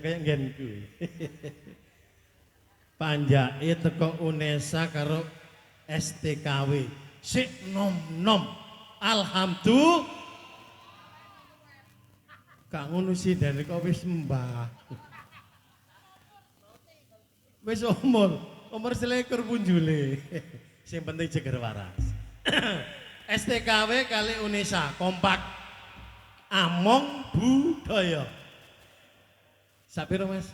kayak genku. Panjake teko UNESA karo STKW. Sik nom-nom. Alhamdulillah. Gak ngono sih dari kok wis mbah. Wis umur selekur punjule. Sing penting jeger waras. STKW kali UNESA kompak. Among budaya. Sapiro Mas?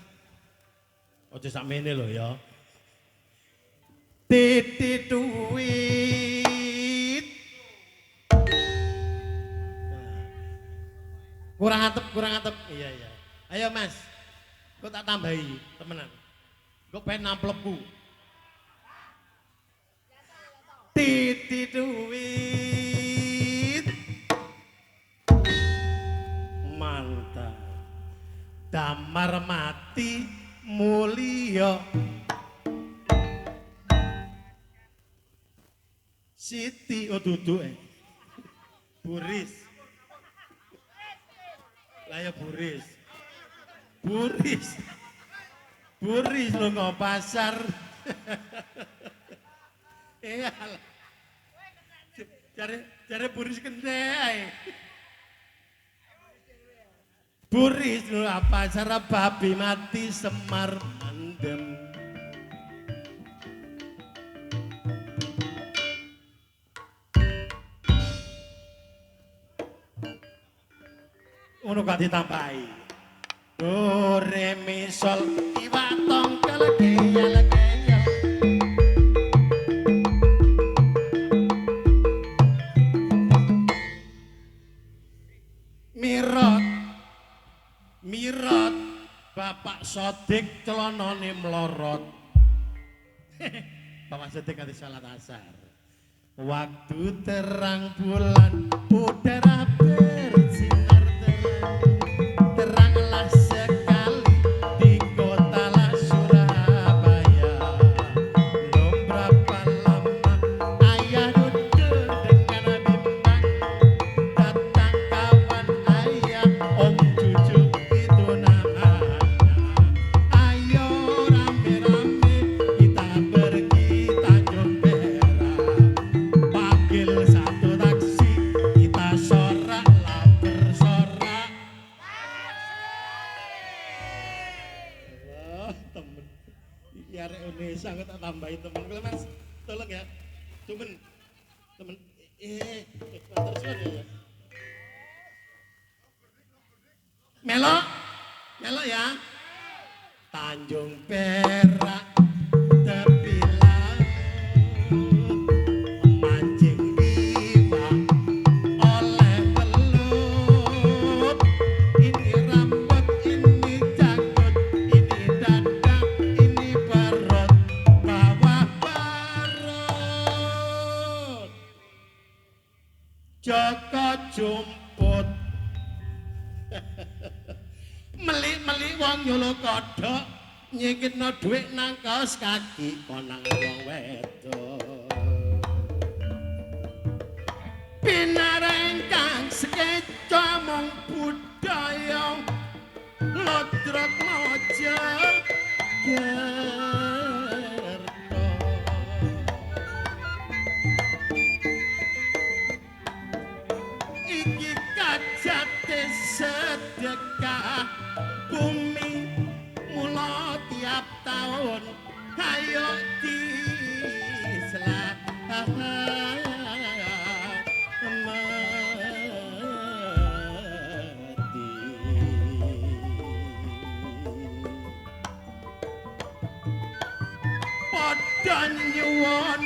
Ojo sakmene lho ya. Titit duit. Kurang atep. Iya. Ayo Mas. Kok tak tambahi, temenan. Kok pengen namplepku. Titit duit. Mantap. Damar mati mulia. Siti duduk Buris. Lah ya Buris. Buris lo nggak pasar. Iya lah. Cari Buris kendai. Buris lo apa cara babi mati Semar mandem. Ngono gak ditambahi. Do re mi sol iwa tong kelegeya. Mirot Bapak Sodik celonone melorot. Bapak Sodik kali salat asar. Waktu terang bulan udara bersinar teranglah sekali di kota Surabaya. Belum berapa lama ayah duduk dengan bimbang, datang kawan ayah om cucu itu namanya. Ayo rame-rame kita pergi Tanjung Perak. Panggil satu taksi, kita sorak-lah bersorak. Wah, temen. Iki arek Indonesia aku tak tambahin temen. Kalau Mas, tolong ya. Temen. Matur suwun ya. Melok ya. Tanjung Perak tepi laut. Mancing iwak oleh belut. Ini rambut, ini janggut, ini dada, ini perut, bawah perut. Joko jumput. Meli-meli wong nyuluh kodhok, nyikitno dhuwit nang kaos kaki konang wong wedok. Pinarengkang sekeca mung budaya lodrot mojo gerto. Iki kajate sedekah bumi mula tiap tahun ayo padha nyuwun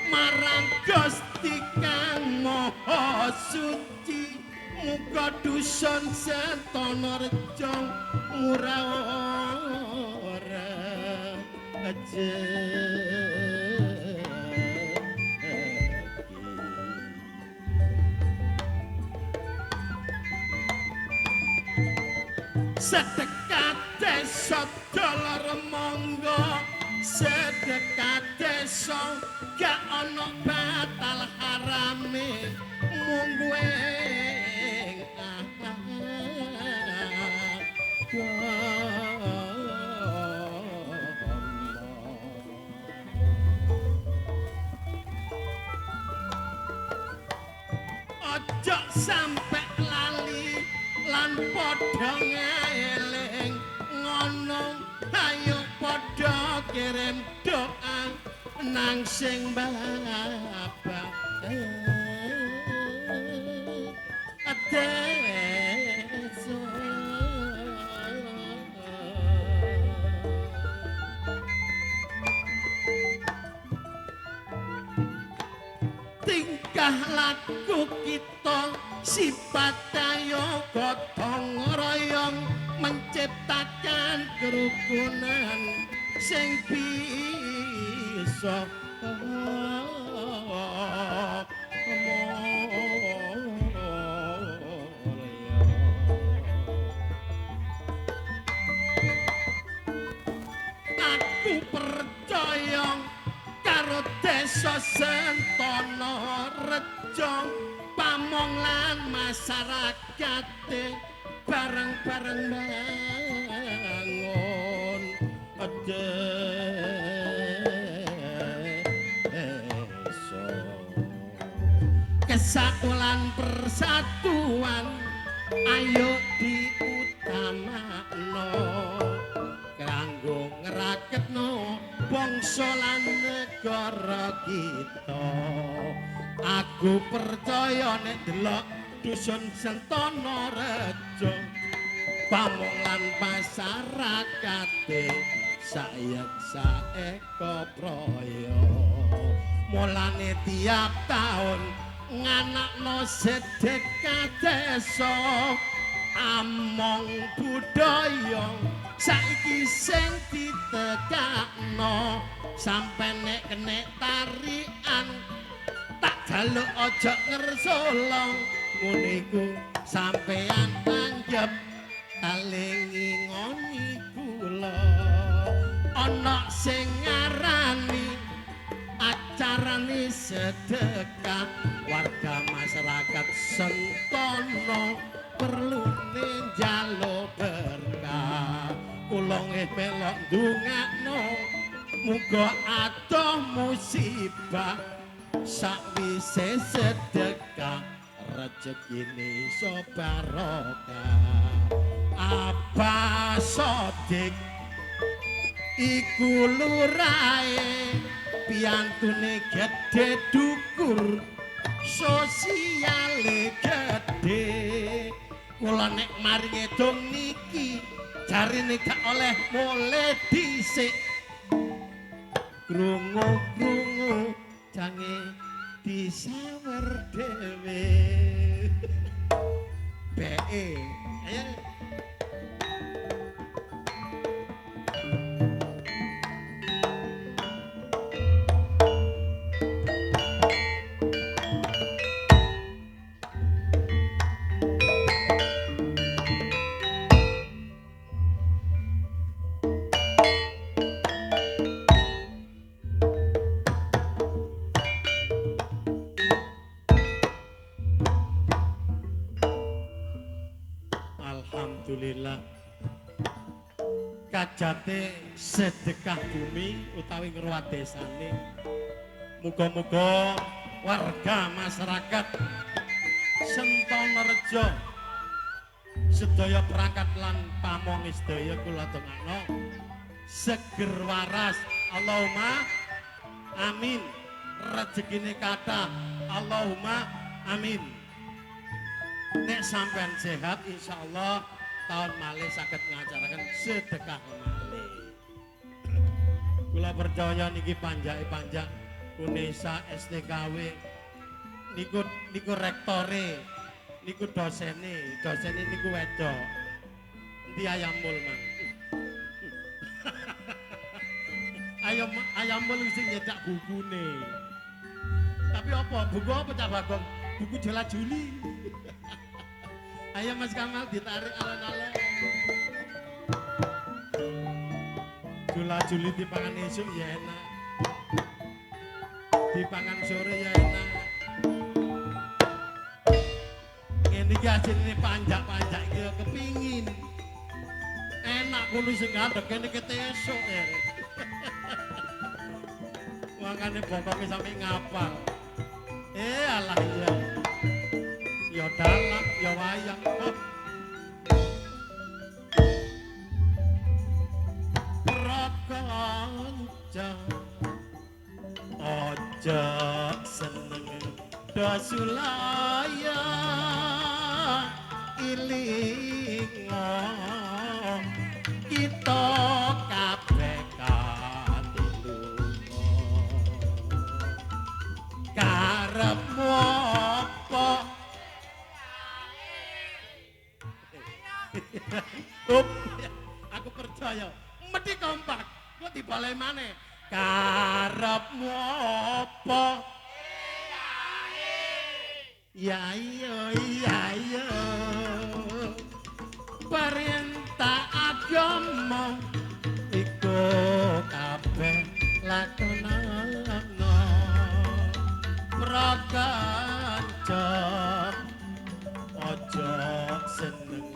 marang Gusti Kang Maha Suci, muga dusun Sentonorejo murah-ora sedekah desa dolar monggo, sedekah desa gak ono batal harame mungguing ojo sampe lali lan padha ngeling ngono ayo padha kirim doa nang sing bapak adeso tingkah laku kita sifat ayo gotong royong menciptakan kerukunan sing bisa aku percaya karo desa Sentana Rejo pamong lan masyarakate bareng-bareng bangun desa kesatuan persatuan ayo diutamakno kanggo ngraketno bangsa lan negara kita. Aku percaya nek delok dusun Sentana Rejo pamong lan masyarakate sayek saeka praya mulane tiap taun nganakno sedekah desa among budaya saiki sing ditegakno sampe nek kenek tarian tak jaluk aja ngersolong ngono iku sampean tanggep aling ngoni kula ana sing ngarani acarane sedekah warga masyarakat Sentana perlu njaluk berkah kula melok ndongakno muga atuh musibah sakwise sedekah rezekine iso barokah apa sodik iku lurae piantune gedhe dukur sosiale gedhe kula nek maringe dong niki jarine gak oleh mulih dhisik krungu-krungu jange disawer dhewe be ayo alhamdulillah kajate sedekah bumi utawi ngruwat desane muga-muga warga masyarakat Sentana Rejo sedaya perangkat lan pamong sedaya kula dongakno seger waras Allahumma amin rezekine kathah Allahumma amin nek sampean sehat insyaallah tahun malih saged ngacaraken sedekah malih kula percaya niki panjake-panjak Unesa STKW niku rektore niku dosene niku wedok endi ayamul mang ayamul sing nyedak bukune tapi apa buku apa Cak Bagong buku Jola Juli ayo Mas Kamal ditarik alon-alon Jola Juli dipangan esuk ya enak dipangan sore ya enak ini hasilnya panjak-panjak iki kepingin enak kulo sing ngadeg kene ketesuk ya makane bokongnya sampe ngapal alah iya ya dalak ya wayang prakanca aja seneng dasulaya ilinga kita kabeh kanilunga karepmu apa aku percaya mesti kompak kok dibale maneh karepmu apa ya iya perintah agama iku kabeh lakonana prakanca aja seneng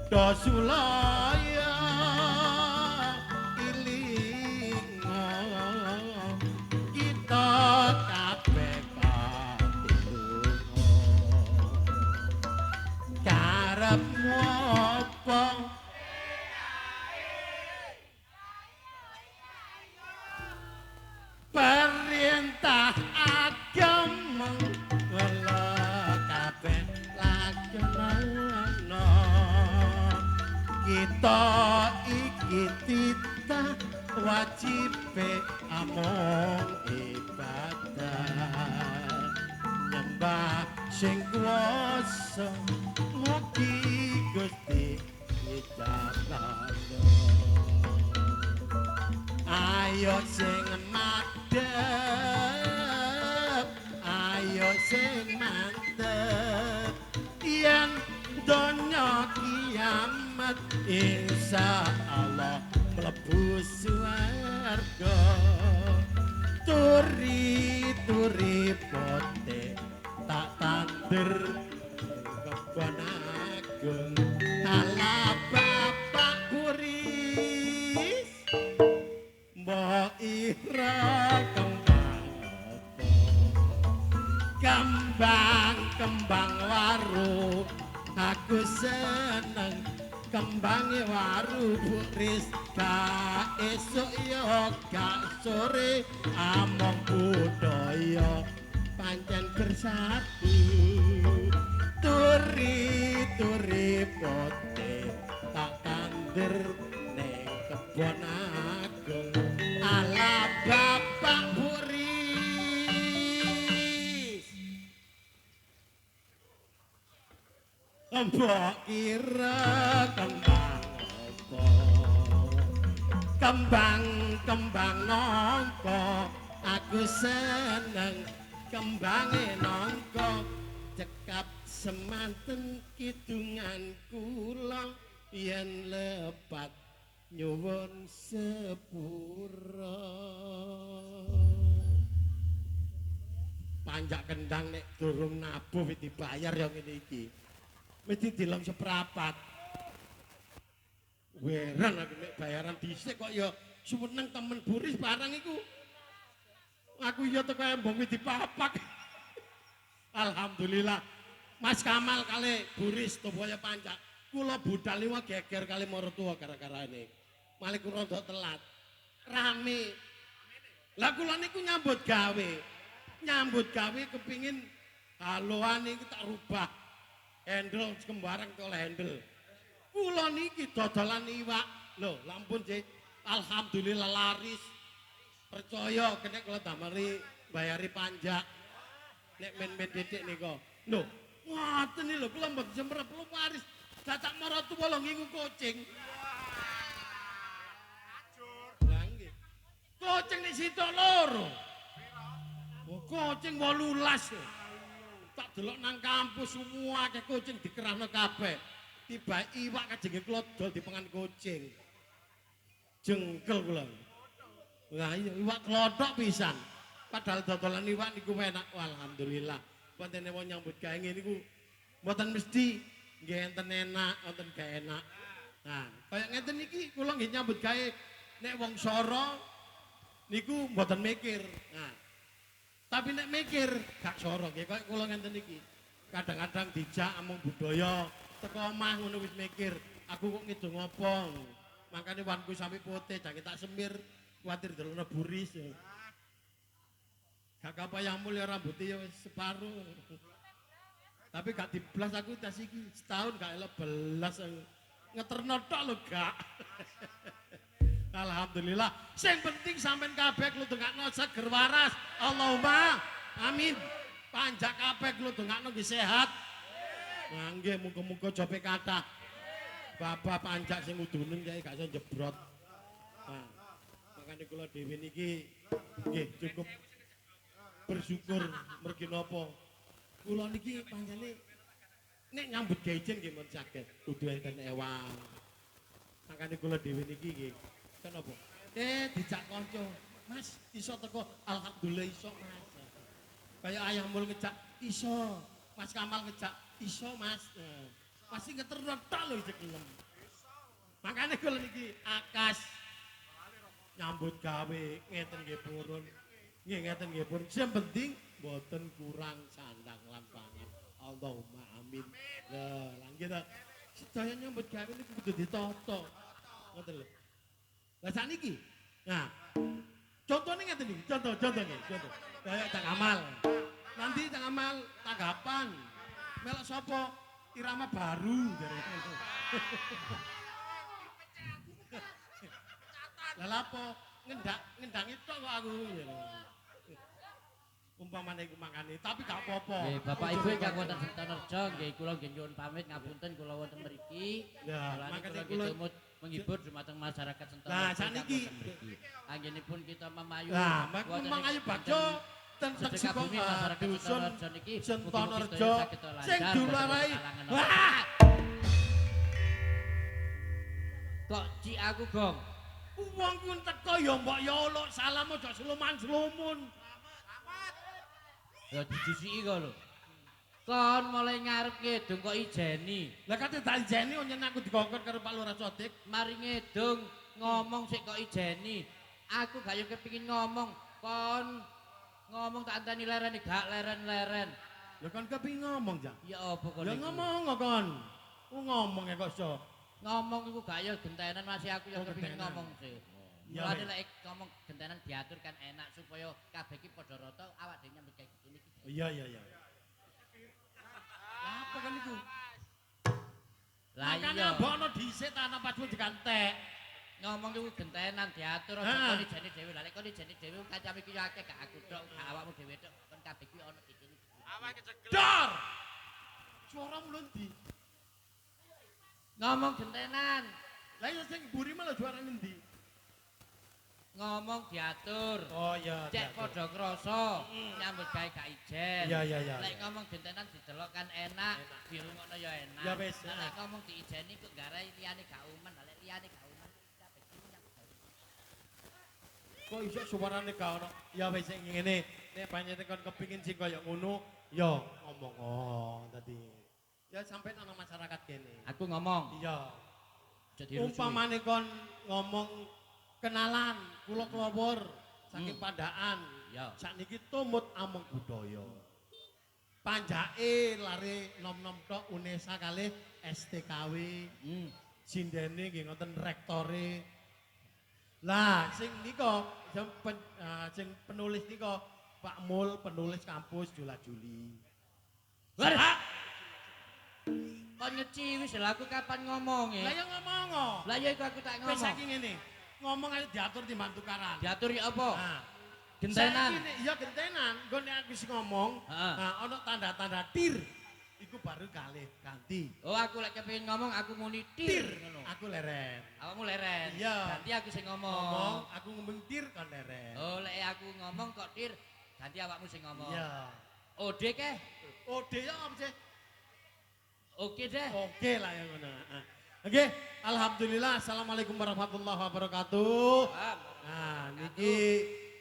dosulaya ilinga kita kabeh katilunga karepmu apa perintah agama wala kabeh lakonana kita iki titah wajib among ibadah nyembah sing kuwasa mugi Gusti nyidakake ayo sing madhep ayo sing mantep yen donya kiamat insyaallah mlebu swarga turi pote tak tandur kebon agung ala bapak buris mbok ira kembang waru aku seneng kembange waru buris gak esuk ya gak sore among budaya pancen bersatu turi pote tak tandur ning kebon agung ala bapak buris mbok kira kembang nangka aku seneng kembange nangka cekap semanten kidungan kula yen lepat nyuwun sepura panjak kendang nek durung nabuh dibayar ya ngene iki mesti dilem seprapat weran aku nek bayaran dhisik kok ya suweneng temen buris barang iku aku ya teko embong dipapak alhamdulillah Mas Kamal kali buris Toboya Pancak kula budal liwa geger kali maratuwa gara-gara ini malih kula rada telat rame lah kula niku nyambut gawe kepingin haloan iki tak rubah handle kembarang oleh handle kula niki dodolan iwak lho lampun sih alhamdulillah laris percaya kena kula damari bayari panjak nek men-men titik nika lho ngoten lho kula mboten semrep lu waris dadak maratuwa lho ngingu kucing lha nggih kucing nek sitok loro kucing 18 tak delok nang kampus semua akeh kucing dikerahno kabeh tiba iwak kajenge kula dol dipengan kucing jengkel kula lah iya iwak klothok pisan padahal dodolan iwak niku enak alhamdulillah wonten wong nyambut gawe niku mboten mesti nggih enten enak wonten gak enak nah kaya ngeten iki kula nggih nyambut gawe nek wong soro niku mboten mikir nah tapi nek mikir gak soro nggih kaya kula ngenten iki kadang-kadang dijak amung budaya teko omah ngono wis mikir aku kok ngidung apa makane wanku sampe putih jange tak semir kuwatir delokno buris gak kapayamu ya rambutnya ya wis separuh tapi gak diblas aku tas iki setahun gak elok belas ngeterno tok lho gak alhamdulillah sing penting sampean kabeh kludengakno seger waras Allahumma amin panjak kabeh kludengakno nggih sehat nah nggih muga-muga jope kathah bapak panjak sing udunen kae gak iso jebrot nah makane kula dhewe niki nggih cukup bersyukur mergi napa kula niki pancene nek nyambut gawe ijen nggih mun saged kudu enten ewang makane kula dhewe niki nggih kenapa dijak kanca Mas iso teko alhamdulillah iso Mas kaya ayah mul ngejak iso Mas Kamal ngejak iso Mas pasti ngeterno tok lho isih gelem makane kula niki akas nyambut gawe ngeten nggih purun nggih ngeten nggih purun sing penting mboten kurang sandang lan pangan Allahumma amin lah nggih ta sedaya nyambut gawe niku kudu ditata ngoten lho lah sakniki nah contohnya ngeten iki contoh nggih contoh kaya Cak Amal nanti Cak Amal tanggapan melok sapa irama baru jare lah lapo ngendangi tok kok aku umpamane iku mangane tapi gak apa-apa nggih Bapak Ibu ingkang wonten Sentanerja nggih kula nggih nyuwun pamit ngapunten kula wonten mriki ya makane kula menghibur dumateng masyarakat Sentanerja nah saniki anggenipun kita memayu nah memayu bagyo ten tegese bumi masyarakat dusun Sentanerja niki Sentanerja sing dularai kok cik aku gong wong ku teko ya mbok ya olok salam aja sluman-slumun ya dijusiki kok lho kon mulai ngarep ngedung kok ijeni lah kate tak ijeni nyen aku dikongkon karo Pak Lurah Sodik mari ngedung ngomong sik kok ijeni aku gak yo kepengin ngomong kon ngomong tak anteni lereni gak leren-leren lha kon kepengin ngomong ja ya apa kon ya ngomong kon ngomong ya kok iso ngomong iku gak yo gentenan masih aku yo kepengin ngomong sih mulane lek ngomong gentenan diatur kan enak supaya kabeh iki padha rata awak dhewe nyambut kayak gini iya apa kan itu lah iya mbokno dhisik ta ana pas digantek ngomong iku gentenan diatur aja kon ijene dhewe lha lek kon ijene dhewe kancame iki yo akeh gak aku tok gak awakmu dhewe tok kon kabeh iki ono iki awake cegel dor suaramu lho ndi ngomong gentenan lah iya sing mburi malah juarane ndi ngomong diatur oh iya cek padha krasa nyambut gawe gak ijen iya lek ngomong gentenan didelok kan enak dirungokno ya enak ya wis lek ngomong diijeni kok garai liyane gak umen lek liyane gak umen kok iso suarane gak ono ya wis sing ngene nek panjenengan kon kepengin sing kaya ngono ya ngomong oh tadi ya sampean ana masyarakat kene aku ngomong iya jadi umpamane kon ngomong kenalan kula kelawur saking Pandaan ya sakniki tumut amung budaya panjake lare nom-nom tok UNESA kalih STKW sindene nggih ngoten rektore lah sing nika sing penulis nika Pak Mul penulis kampus Jula Juli kok nyeci wis lha aku kapan ngomonge lah ya ngomong lah ya iku aku tak ngomong wis saking ngene ngomong aja diatur timbang tukaran diatur ya apa nah gentenan iya gentenan nggo nek aku wis ngomong nah ana tanda-tanda tir iku baru kalih ganti oh aku lek kepengin ngomong aku muni tir ngono aku leren awakmu leren iya ganti aku sing ngomong aku ngomong tir kon leren oh lek aku ngomong kok tir ganti awakmu sing ngomong iya ode ke ode ya apa sih oke deh oke lah ya ngono oke alhamdulillah assalamualaikum warahmatullahi wabarakatuh nah niki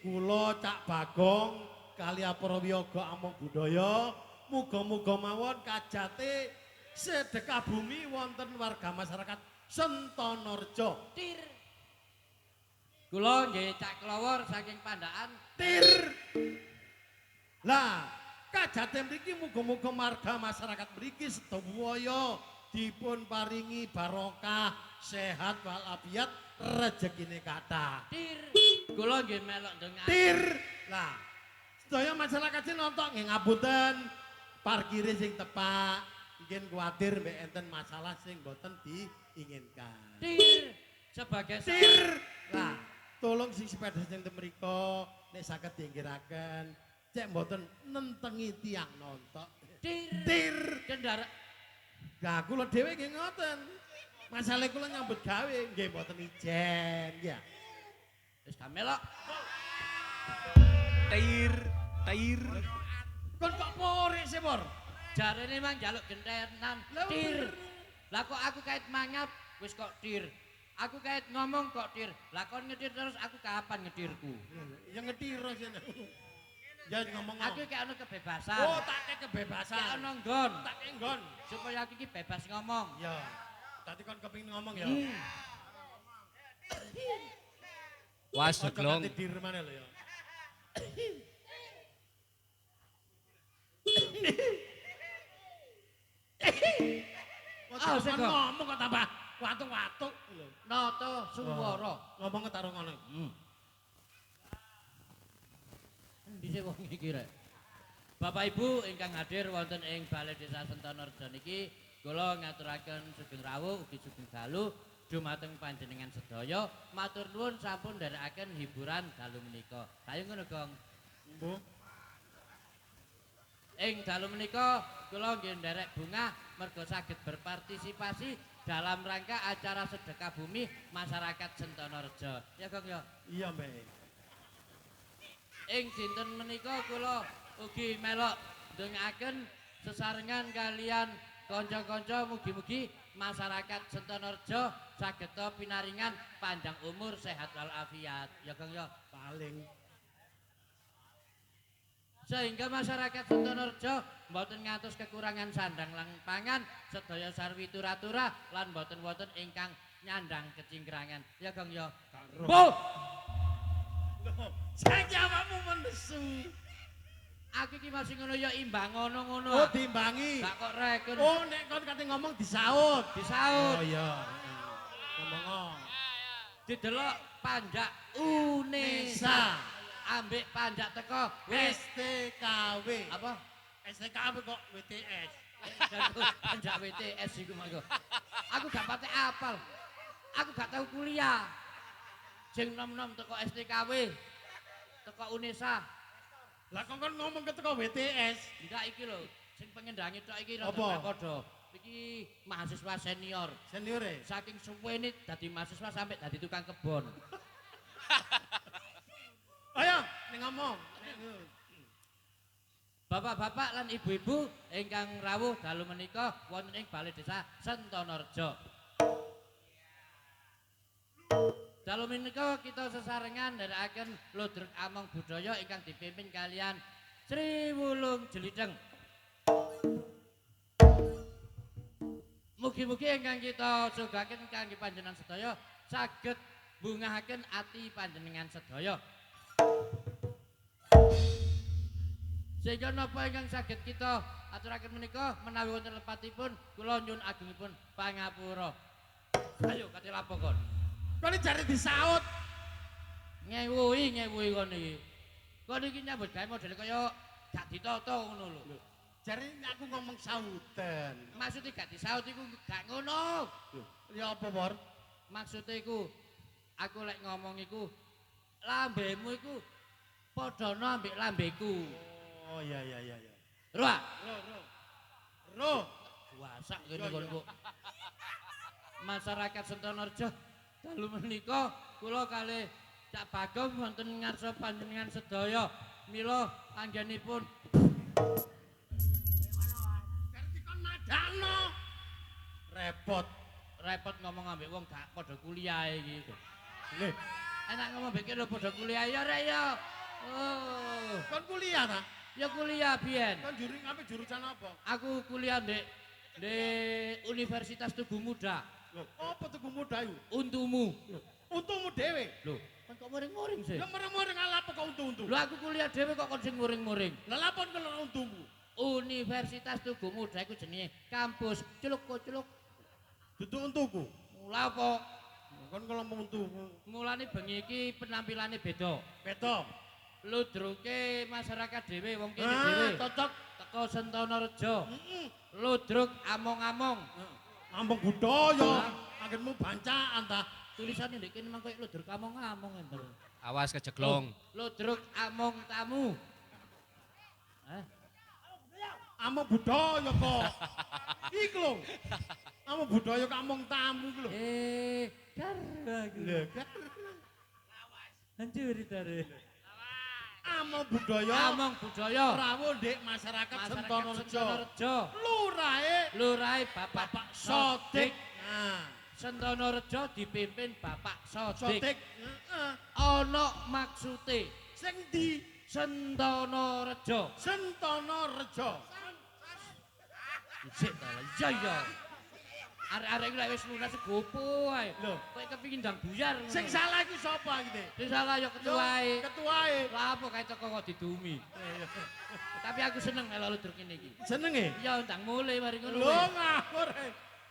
kula Cak Bagong kali para wiyaga among budaya muga-muga mawon kajate sedekah bumi wonten warga masyarakat Sentanerja tir kula nggih Cak Klawor saking Pandaan tir lah Kajate mriki muga-muga marga masyarakat mriki sedaya dipun paringi barokah, sehat walafiat, rezekine kathah. Tir. Kula nggih melok ndonga. Tir. Lah, sedaya masyarakat sing nonton nggih ngapunten parkire sing tepak. Mungkin kuwatir mbek enten masalah sing boten diinginkan. Tir. Sebagai Tir. Lah, tolong sing sepeda sing mriko nek saged diinggiraken cek mboten nentengi tiang nonton. Tir. Tir. Kendaraan. Lah kula dhewe nggih ngoten. Masalah kula nyambut gawe nggih mboten ijen ya. Wis gak melok. Tair. Kon kok porik sih, Por? Jarene mang njaluk gentenan. Tir. Lah kok aku kait mangap wis kok tir. Aku kait ngomong kok tir. Lah kon ngetir terus aku kapan ngetirku? Ya ngetiro sih. Ya ngomong. Aku kayak ono kebebasan. Oh, tak kek kebebasan. Kayak ono nggon. Tak kek nggon. Supaya aku iki bebas ngomong. Ya. Tadi kon kepengin ngomong ya. Was Ojo jeglong. ganti dir maneh lho ya. Ah, sik kok. Ngomong kok tambah watuk-watuk lho. Nata suwara. Ngomong karo ngono. Endi sih wong iki rek? Bapak Ibu ingkang hadir wonten ing Balai Desa Sentonorjo niki kula ngaturaken sugeng rawuh ugi sugeng dalu dumateng panjenengan sedaya. Matur nuwun sampun nderekaken hiburan dalu menika. Kayu ngono, Gong. Mbuh. Ing dalu menika kula nggih nderek bungah merga saged berpartisipasi dalam rangka acara sedekah bumi masyarakat Sentonorjo. Ya, Gong ya. Iya, Mbak. Ing dinten menika kula ugi melok ndongaaken sesarengan kalian kanca-kanca mugi-mugi masyarakat Sentonorjo sageta pinaringan panjang umur sehat walafiat. Ya Kang ya. Paling Sehingga masyarakat Sentonorjo mboten ngantos kekurangan sandang lan pangan, sedaya sarwi tura-tura lan mboten-mboten ingkang nyandang kecingkrangan. Ya Kang ya. Bu, saya awakmu menesu. aku iki masih ngono ya imbang ngono-ngono. Oh, diimbangi. Gak kok reken. Oh, nek kon kate ngomong disaut. Disaut. Oh iya. Ngomong. Didelok panjak Unesa. Ambek panjak teko wis STKW. apa? STKW kok WTS. Panjak WTS iku mangko. Aku gak pate apal. Aku gak tahu kuliah. Sing nom-nom teko STKW. Teko Unesa. Lah kon ngomong ke teko WTS. Enggak iki lho, sing pengendangi tok iki Apa? rada padha. Iki mahasiswa senior. Seniore. Saking suwene dadi mahasiswa sampai dadi tukang kebon. Ayo, ning ngomong. Bapak-bapak lan ibu-ibu ingkang rawuh dalu menika wonten ing Balai Desa Sentonorjo. Dalu menika kita sesarengan nderekaken ludruk among budaya ingkang dipimpin kalian Sri Wulung Jeliteng. Mugi-mugi ingkang kita sugaken kangge panjenengan sedaya saged bungahaken ati panjenengan sedaya. Sehingga napa ingkang saged kita aturaken menika menawi wonten lepatipun kula nyuwun agungipun pangapura. Ayo kate lapo kon. Kon jare disaut. Ngewuhi kon iki. Kon iki nyambut gawe model kaya gak ditata ngono lho. Jare aku ngomong sautan. Maksude gak disaut iku gak ngono. Ya apa, Bor? Maksude iku aku lek ngomong iku lambemu iku padana ambek lambeku. Oh iya. Roh. Roh. Wasak kene kon kok. Masyarakat Sentonorjo dalu menika kula kalih Cak Bagong wonten ngarsa panjenengan sedaya mila anggenipun Ganti kon madano. Repot. repot ngomong ambek wong gak padha kuliah iki. Lho, Enak ngomong ambek lho padha kuliah ya rek ya. Oh, kon kuliah ta? ya kuliah biyen. Kon jurusan apa? Aku kuliah di Universitas Tugu Muda. Lho, apa tuku muda iku? Untumu. Untungmu dhewe. Lho, Kan kok muring-muring sih? Lah merem-merem apa kok untu-untu? Lho aku kuliah dhewe kok kon sing muring-muring. Lah lapon kalau untumu. Universitas Tugu Muda iku jenenge kampus culuk. Duduk untuku. Mula apa? Kon kalau mau untumu. Mulane bengi iki penampilane beda. Beto. Ludruke masyarakat dhewe wong kene dhewe. Cocok. Teko Sentana Reja. Ludruk among-among. Ambung budaya. Akhirmu bancaan ta. Tulisane ndek kene mangko ludruk among-among enten. Awas kejeglong. Ludruk among tamu. Hah? Amung budaya kok. Iku lho. Amung budaya kok amung tamu iku lho. Lho, kan. Hancur tare. Amung budaya. Among budaya. Rawuh ndek masyarakat Sentana Reja. Reja. Lurahe Bapak Sodik. Sodik. Nah, Sentana Reja dipimpin Bapak Sodik. Sodik. Heeh. Ana maksude Sing di Sentana Reja. Sentana Reja. Sik ta. Iya. Arek-arek iki lek wis lunas gopo ae. Lho, Kok kepengin ndang buyar. sing salah iku sapa iki? Sing salah ya ketuae. Ketuae. Lah apa kae teko kok didumi. Tapi aku seneng melok ludruk kene iki. Senenge? Ya ndang mulai mari ngono. Lho ngawur.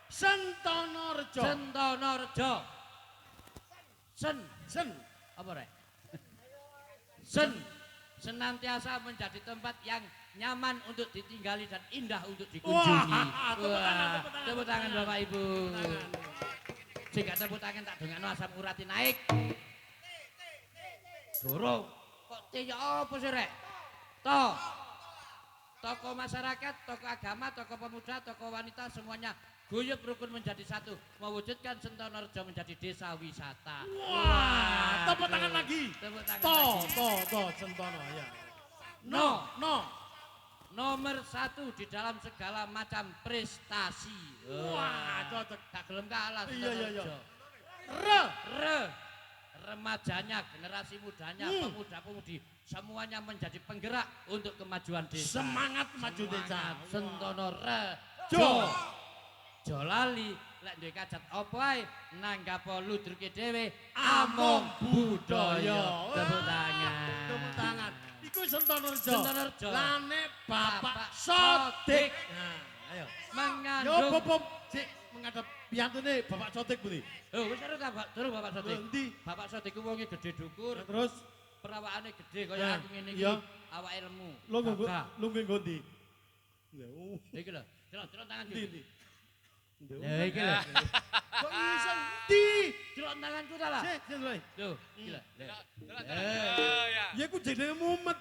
Sentana Reja. Sentana Reja. Sen. Apa rek? Senantiasa menjadi tempat yang nyaman untuk ditinggali dan indah untuk dikunjungi. Wah, Tepuk tangan Bapak Ibu. Jika tepuk tangan tak dongakno asam urati naik. Dorong. Kok teya apa sih rek? Tokoh masyarakat, tokoh agama, tokoh pemuda, tokoh wanita semuanya guyub rukun menjadi satu, mewujudkan Sentana Reja menjadi desa wisata. Wah, tepuk tangan lagi. Tepuk tangan lagi. Sentana ya. No. No. Nomor 1 di dalam segala macam prestasi. Wah, cocok. Gak gelem kalah. Iya. Remajanya, generasi mudanya, pemuda-pemudi, semuanya menjadi penggerak untuk kemajuan desa. Semangat maju desa. Sentana Reja. Jolali lek duwe kajat apa ae nanggapo ludruke dhewe among budaya. Tepuk tangan. Iku Sentana Reja. Sentana Reja. Lane Bapak Sodik. Nah, ayo. Yo Mengandung. Bobom sik menghadap piyantune Bapak Sodik budi. Oh, wis karo Bapak Sodik. Endi? Bapak Sodik ku wonge gede dukur, Terus perawakane gede Ya, kaya aku ngene iki. iya. Awake lemu. lu Gagah. nggo ndi? Lho, Iki lho, celok tangan ndi iki. ndi? Ya iki lho. Kok iso ndi? Celok tanganku ta lah. Sik, lho. Lho, iki lho. Ya. Ya ku jenenge mumet.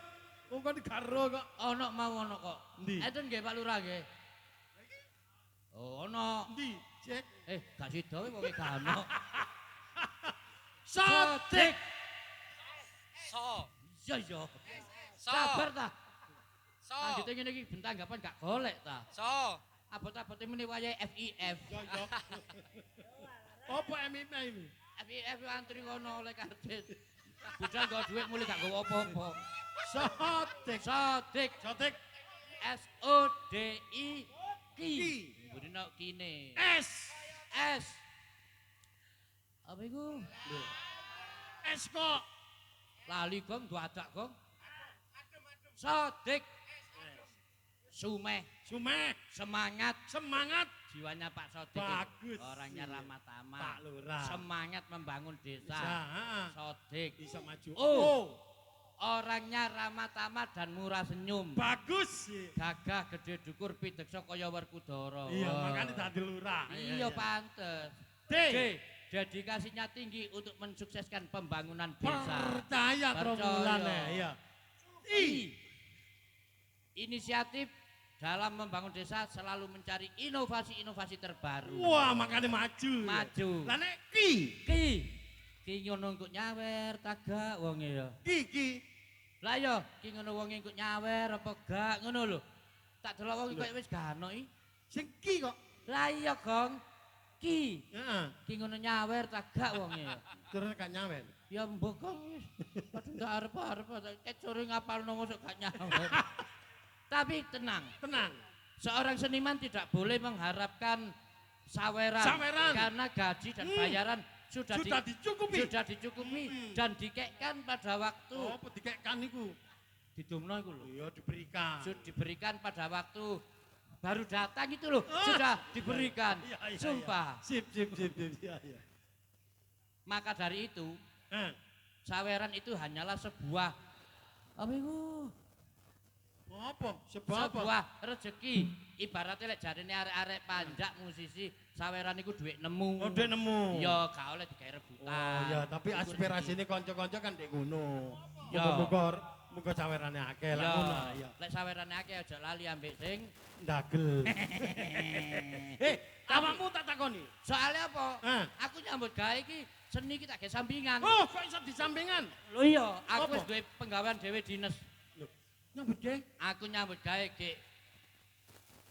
Wong kan garo kok. Ono mau ono kok. Ndi? Enten nggih Pak Lurah nggih. Oh, ono. Ndi? Cek. Gak sida wong gak ono. Sodik. So. Iya. So. Sabar ta. So. Lanjut ngene iki bentang-gapan gak golek ta. So. Abot-abote muni wayahe FIF. Yo. Apa MIP ini? FIF antri ngono oleh karcis. Budal nggo dhuwit mulih gak nggawa apa-apa. Sodik. Sodik. SODI Ki. Mbudina kine. S. S. Apa iku? S kok. Lali gong duadak gong. Sodik. Sumeh. Semangat. Jiwanya Pak Sodik. Bagus. Orangnya Iya. ramah tamah. Pak Lurah. Semangat membangun desa. Bisa. Sodik. Bisa maju. Oh. Orangnya ramah tamah dan murah senyum. Bagus. Gagah gede dukur pideksa kaya Werkudara. Iya, Wah. makanya dadi lurah. Iya pantes. D. Dedikasinya tinggi untuk mensukseskan pembangunan desa. Percaya Trawulan iya. I. Inisiatif dalam membangun desa selalu mencari inovasi-inovasi terbaru. Wah, makanya maju. Maju. Lah nek Ki. Ki ngono engko nyawer tagak wonge ya. Ki. Lah ya, ki ngono wonge engko nyawer apa gak ngono lho. Tak delok wong kok wis gak ono iki. Sing Ki kok. Lah iya, Gong. Ki. Heeh. Ki ngono nyawer tagak wonge ya. Terus gak nyawen. Ya mbok Gong wis. Padahal ndak arep-arep kecure ngapalno mosok gak nyawer. Tapi tenang. Seorang seniman tidak boleh mengharapkan saweran. Karena gaji dan bayaran Sudah dicukupi. Sudah dicukupi dan dikekkan pada waktu. Oh, apa dikekkan niku? Didumno iku lho. Iya, diberikan. Diberikan pada waktu baru datang itu loh, Oh. sudah diberikan. Iya. Sumpah. Sip. Iya. Maka dari itu, saweran itu hanyalah sebuah apa itu? Apa? Sebab apa? Sebuah rezeki. Ibaratnya lek jarine arek-arek panjak musisi saweran iku dhuwit nemu. Oh, dhek nemu. Ya gak oleh digawe rebutan. Oh, ya, tapi Iku aspirasine kanca-kanca kan ndek ngono. Ya. Muga sawerane akeh lah Ya, ngono. Ya. lek sawerane akeh aja lali ambek sing. Ndagel. Awakmu tak takoni. Soalnya apa? Eh. Aku nyambut gawe iki seni iki tak gawe sampingan. Oh, kok iso disampingan? Lho iya, aku Apa? wis duwe penggawean dhewe dinas. Nyambut gawe. Aku nyambut gawe ge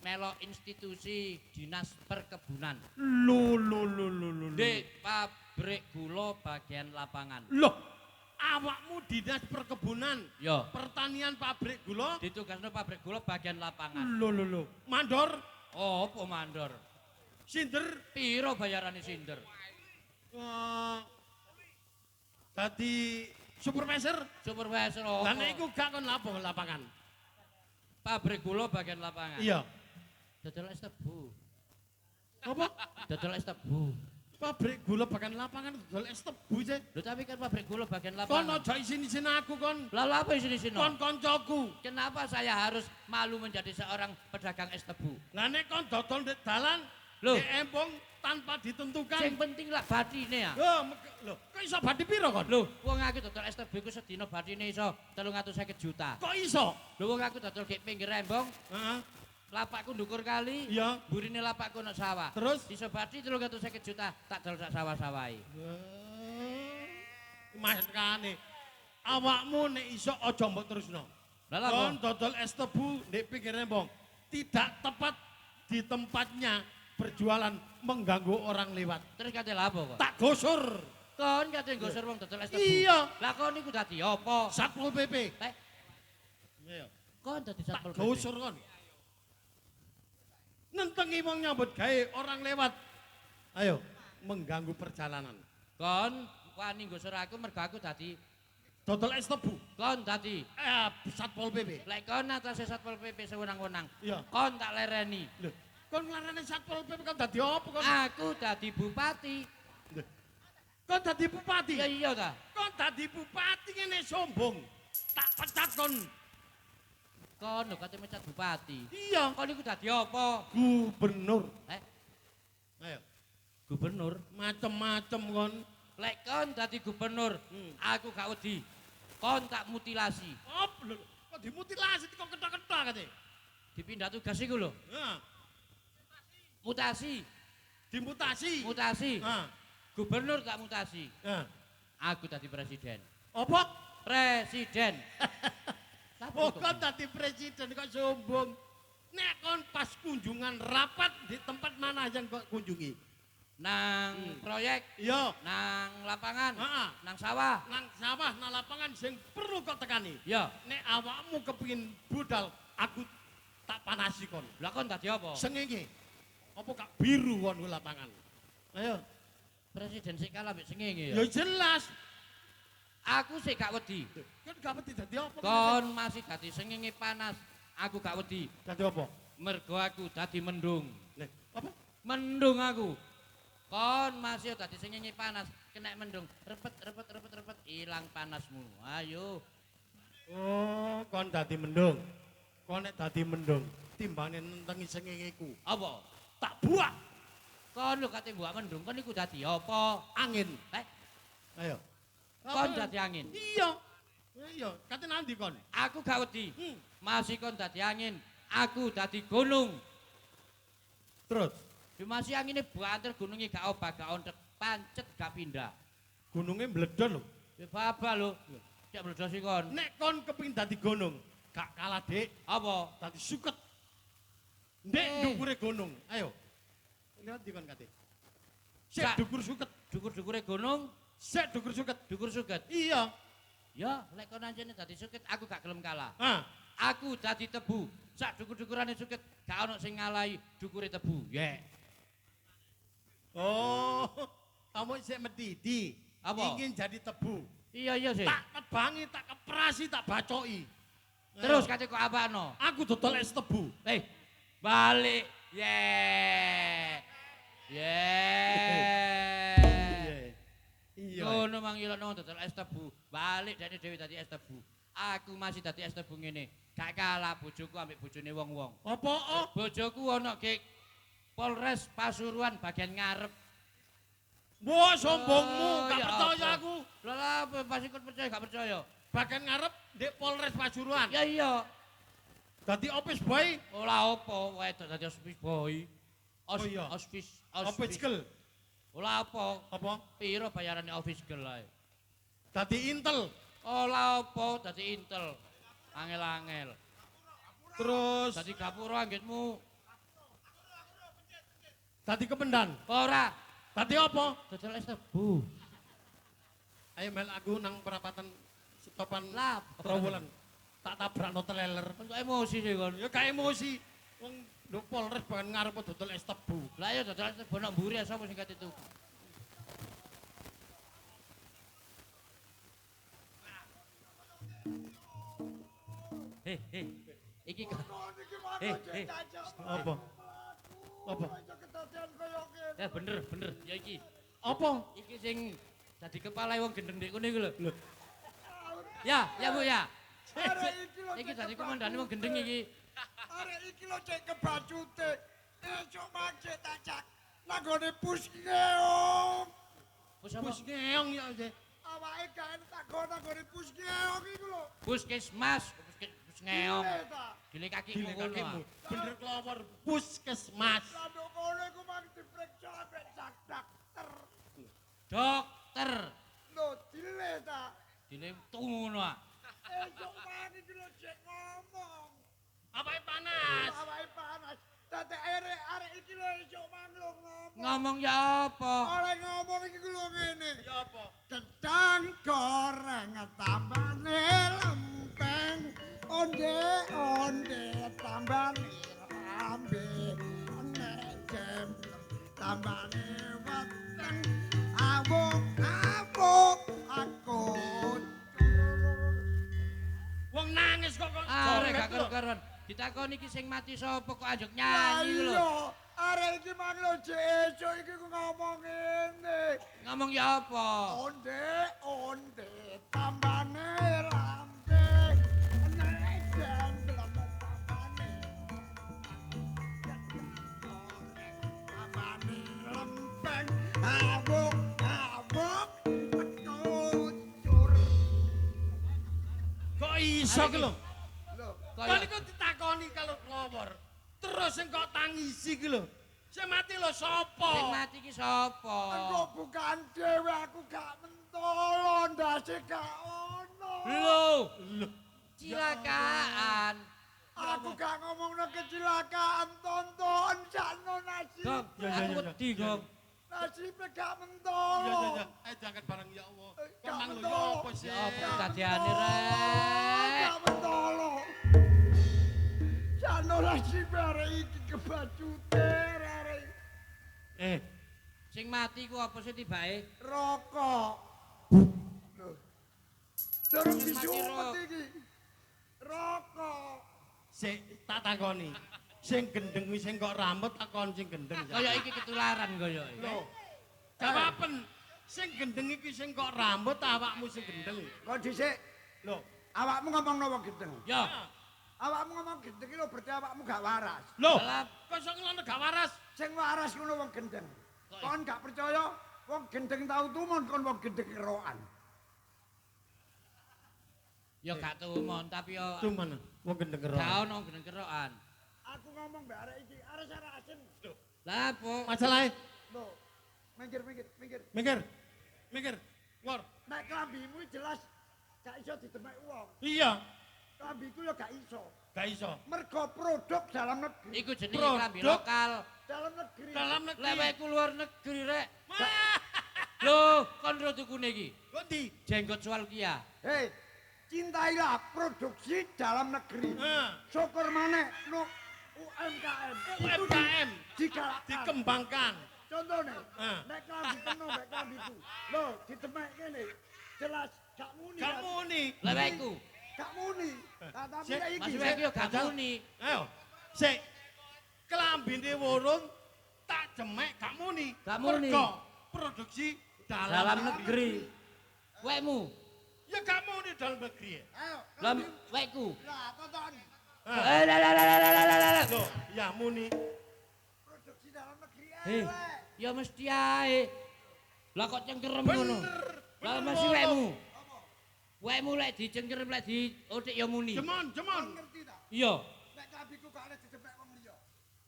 melok institusi dinas perkebunan. Lho. Di pabrik gula bagian lapangan. Loh, awakmu dinas perkebunan, Yo, pertanian pabrik gula. ditugasno pabrik gula bagian lapangan. Lho. Mandor, Oh, apa mandor? sinder, Piro bayarane sinder? dadi supervisor. Supervisor Lah apa? nek iku gak kon lapo lapangan. Pabrik gula bagian lapangan. Iya. Dodol es tebu. Apa? Dodol es tebu. Pabrik gula bagian lapangan dol es tebu sih. Lho tapi kan pabrik gula bagian Kon lapangan. aja isin-isin aku kon. Lah lha apa sini-sini? Kon koncoku. Kenapa saya harus malu menjadi seorang pedagang es tebu? Lah nek kon dodol ndek dalan, Loh. ndek empong tanpa ditentukan. Sing penting lah batine ya. Lho, kok iso badi piro kon? Lho, wong aku dodol es tebu iku sedina batine iso 350 juta. Kok iso? Lho wong aku dodol gek pinggir rembong, Heeh. lapakku ndukur kali, Iya. burine lapakku nang sawah. Terus? Iso bati 350 juta, tak dol sak sawah-sawahe. Makane awakmu nek iso aja mbok terusno. Lah lha Kon dodol es tebu ndek pinggir rembong. Tidak tepat di tempatnya berjualan mengganggu orang lewat. terus kate lha apa kok? Tak gosur. Kon kate nggosor wong dodol es tebu. Iya. Lah kon niku dadi apa? Satpol PP. Eh, Iya. kon dadi Tak satpol PP. gosur kon. Nentengi wong nyambut gawe orang lewat. Ayo, mengganggu perjalanan. Kon wani nggosor aku mergo aku dadi Dodol es tebu. kon dadi Satpol PP. lek kon atase satpol PP sewenang-wenang. Iya. Kon tak lereni. Lho, kon larane Satpol PP kan dadi apa kon? Aku dadi bupati. Kon dadi bupati. Ya iya ta. Kon dadi bupati ngene sombong. Tak pecat kon. Kon lho kate mecat bupati. Iya, Kon niku dadi apa? gubernur. Ayo, Gubernur. macem-macem kon. Lek kon dadi gubernur, aku gak wedi. Kon tak mutilasi. Op, lho, kok dimutilasi kok ketok-ketok kate. Dipindah tugas iku lho. Heeh, Mutasi, dimutasi. mutasi. Heeh. Gubernur tak mutasi. Heeh. Aku dadi presiden. Apa? Presiden. Oh, kon dadi presiden kok sombong. Nek kon pas kunjungan rapat di tempat mana yang kok kunjungi? Nang proyek, Iya, nang lapangan, Heeh. nang sawah. nang sawah, nang lapangan sing perlu kok tekani. Ya, Nek awakmu kepengin budal, aku tak panasi kon. lah kon dadi apa? Sengenge. Apa kak biru kon ku lapangan. Ayo. Presiden sik kalah mbek sengenge Ya ya. jelas. Aku sik gak wedi. Kan gak mesti dadi apa. Kon masih dadi sengenge panas. Aku gak wedi. Dadi apa? Mergo aku dadi mendung. Nek, apa? Mendung aku. Kon masih dadi sengenge panas, kena mendung. Repet, ilang panasmu. Ayo. Oh, kon dadi mendung. Kon nek dadi mendung, timbangane nentengi sengengeku. Apa? Tak buak Kon lho kate mbok mendung, kon iku dadi apa? angin. Eh, Ayo. kon dadi angin. Iya. Iya, kate nanti kon. Aku gak wedi. Hmm. Masih kon dadi angin, aku dadi gunung. Terus Di masih angine banter gununge gak obah, gak ontek, pancet gak pindah. gunungnya mledon lho. Ya baba lho. Cek bledosi kon. Nek kon kepengin dadi gunung, gak kalah, Dik. Apa? Dadi suket. Ndek ndukure gunung. Ayo. Lihat di kon kate. Sik Gak. dukur suket. Dukur-dukure gunung, Sik dukur suket. dukur suket. Iya. Ya, lek kon anjene dadi suket, aku gak gelem kalah. Ah, Aku dadi tebu. Sak dukur-dukurane suket, gak ono sing ngalahi dukure tebu. Yeah. oh. Kamu isih medidi. Apa? Ingin jadi tebu. Iya sih. Tak tebangi, tak keprasi, tak bacoki. Terus Ayo. kate kok apano? Aku dodol es tebu. Balik. Ye. Iya. Ngono mang ilokno dodol es tebu. Balik dene dhewe dadi es tebu. Aku masih dadi es tebu ngene. Gak kalah bojoku ambek bojone wong-wong. Apa? Oh? Bojoku ana ke Polres Pasuruan bagian ngarep. Wah, sombongmu, gak ya percaya apa? aku. Lah apa pas ikut percaya gak percaya? Bagian ngarep di Polres Pasuruan. Ya iya. Dadi office boy, Ola apa wedok dadi office boy. Oh iya. office girl. Ola apa? Apa? Piro bayarane office girl ae? Dadi intel. Ola apa dadi intel. Angel-angel. Terus Dadi gapura anggitmu. dadi kependan. Ora, Dadi apa? dodol es tebu. Ayo mel aku nang perapatan stopan Lah, Trowulan. Tak tabrakno trailer. untuk emosi sih kon. Ya gak emosi. Wong nduk Polres bagian ngarep dodol es tebu. Lah ya dodol es tebu nang mburi sapa sing kate tuku. Iki kok. Apa? Apa? Ya bener, ya iki. Apa? Iki sing dadi kepala wong gendeng ndek kene iku lho. Lho. Ya, Bu ya. Arek iki lho. Iki dadi komandane wong gendeng iki. Arek iki lho cek kebacute. Esuk macet tacak. Nanggone puskeong. Bos apa? Bus ngeong ya. Awake gak enak tak go nanggone puskeong iku lho. Puskesmas, bus ngeong. Gile ta. Gile kaki Gile ngono. kakimu. Bener kelawar puskesmas. Lah nduk kono iku mang diperiksa ambek sak dokter. Dokter. Lho gile ta. Gile ngono ah. Esuk mang iki lho cek ngomong. Apake panas? Awake panas. Dadi arek iki lho esuk mang lho ngomong. Ngomong ya apa? Oleh ngomong iki lho ngene. Ya apa? Gedang goreng tambane lempeng onde tambane rambe nek jem tambane weteng abuk aku Wong nangis kok Arek gak joget lho. karu-karuan. Ditakoni iki sing mati sapa kok anjuk lah nyanyi lho. iya arek iki mang lho esuk iki ngomong ngene Ngomong ya apa? onde tambane rambe nek jem tambane tambane lempeng abuk kucur Kok iso ki lho? lho Kok Kaya niku ditakoni kalau kelawar. Terus sing kok tangisi ki lho. Sing mati lho sapa? sing mati iki sapa? engko bukan dhewe aku gak mentolo ndase gak ono Lho, cilakaan. aku gak ngomongno kecelakaan tonton sakno nasib Gong, Ya, ya, aku ya, wedi, Gong. nasibnya gak Iya, mentolo iya, iya. Ayo diangkat barang ya Allah. Kok Gak nang lho ya mentolo. apa sih? Ya apa kejadiane rek? gak mentolo sakno nasib arek iki kebacute arek Sing mati ku apa sih tibake? rokok lho durung Sing mati disumet rok. iki rokok Sik tak takoni. Sing gendeng kuwi sing kok rambut takon sing gendeng. ya. Kaya iki ketularan kaya iki. Lho. Jawaben sing gendeng iki sing kok rambut awakmu sing gendeng. kok dhisik Lho. awakmu ngomongno wong gendeng Ya, awakmu ngomong gendeng iki lho berarti awakmu gak waras Lho. Lah. Kok iso ngelono gak waras? sing waras ngono wong gendeng kon gak percaya wong gendeng tau tumon kon wong gendeng kerokan ya gak tumon tapi yo Cuman wong gendeng karo. gak ono gendeng kerokan. aku ngomong mbak arek iki arek sarah asin lho Lah apa? Masalahe lho minggir mikir. War. nek klambimu jelas gak iso didemek wong Iya, klambiku ya gak iso gak iso. mergo produk dalam negeri Iku jenenge Produk. klambi lokal. dalam negeri Dalam negeri. Lewekku luar negeri rek. Wah, Lho, kon ro tukune iki. Gondi. Jenggot soal kia. hei cintailah produksi dalam negeri syukur maneh no UMKM UMKM digalakkan dikembangkan. Contohnya, Ah. nek klambi penuh, nek klambiku. Loh, ditemek kene. Jelas gak muni. Gak kan? muni. Lewekku. Gak muni. Nah, tapi Sik, nek iki. Mas Weki yo gak Jajal. muni. Ayo. Sik. Klambine Wurung tak jemek gak muni. Gak muni. Mergo produksi Dalam negeri. Wekmu. Ya gak muni dalam negeri. Ayo. Lam wekku. Lah, tonton. Ah. Lah. Loh, ya muni. Produksi dalam negeri Heh, elek. ya mesti ae. Lah kok cengkerem ngono? Lah masih wekmu. Wekmu lek dicengkerem lek diotik ya muni. Jemon, Kon jemon. ngerti ta? Iya. Nek klambiku gak ada didemek wong liya.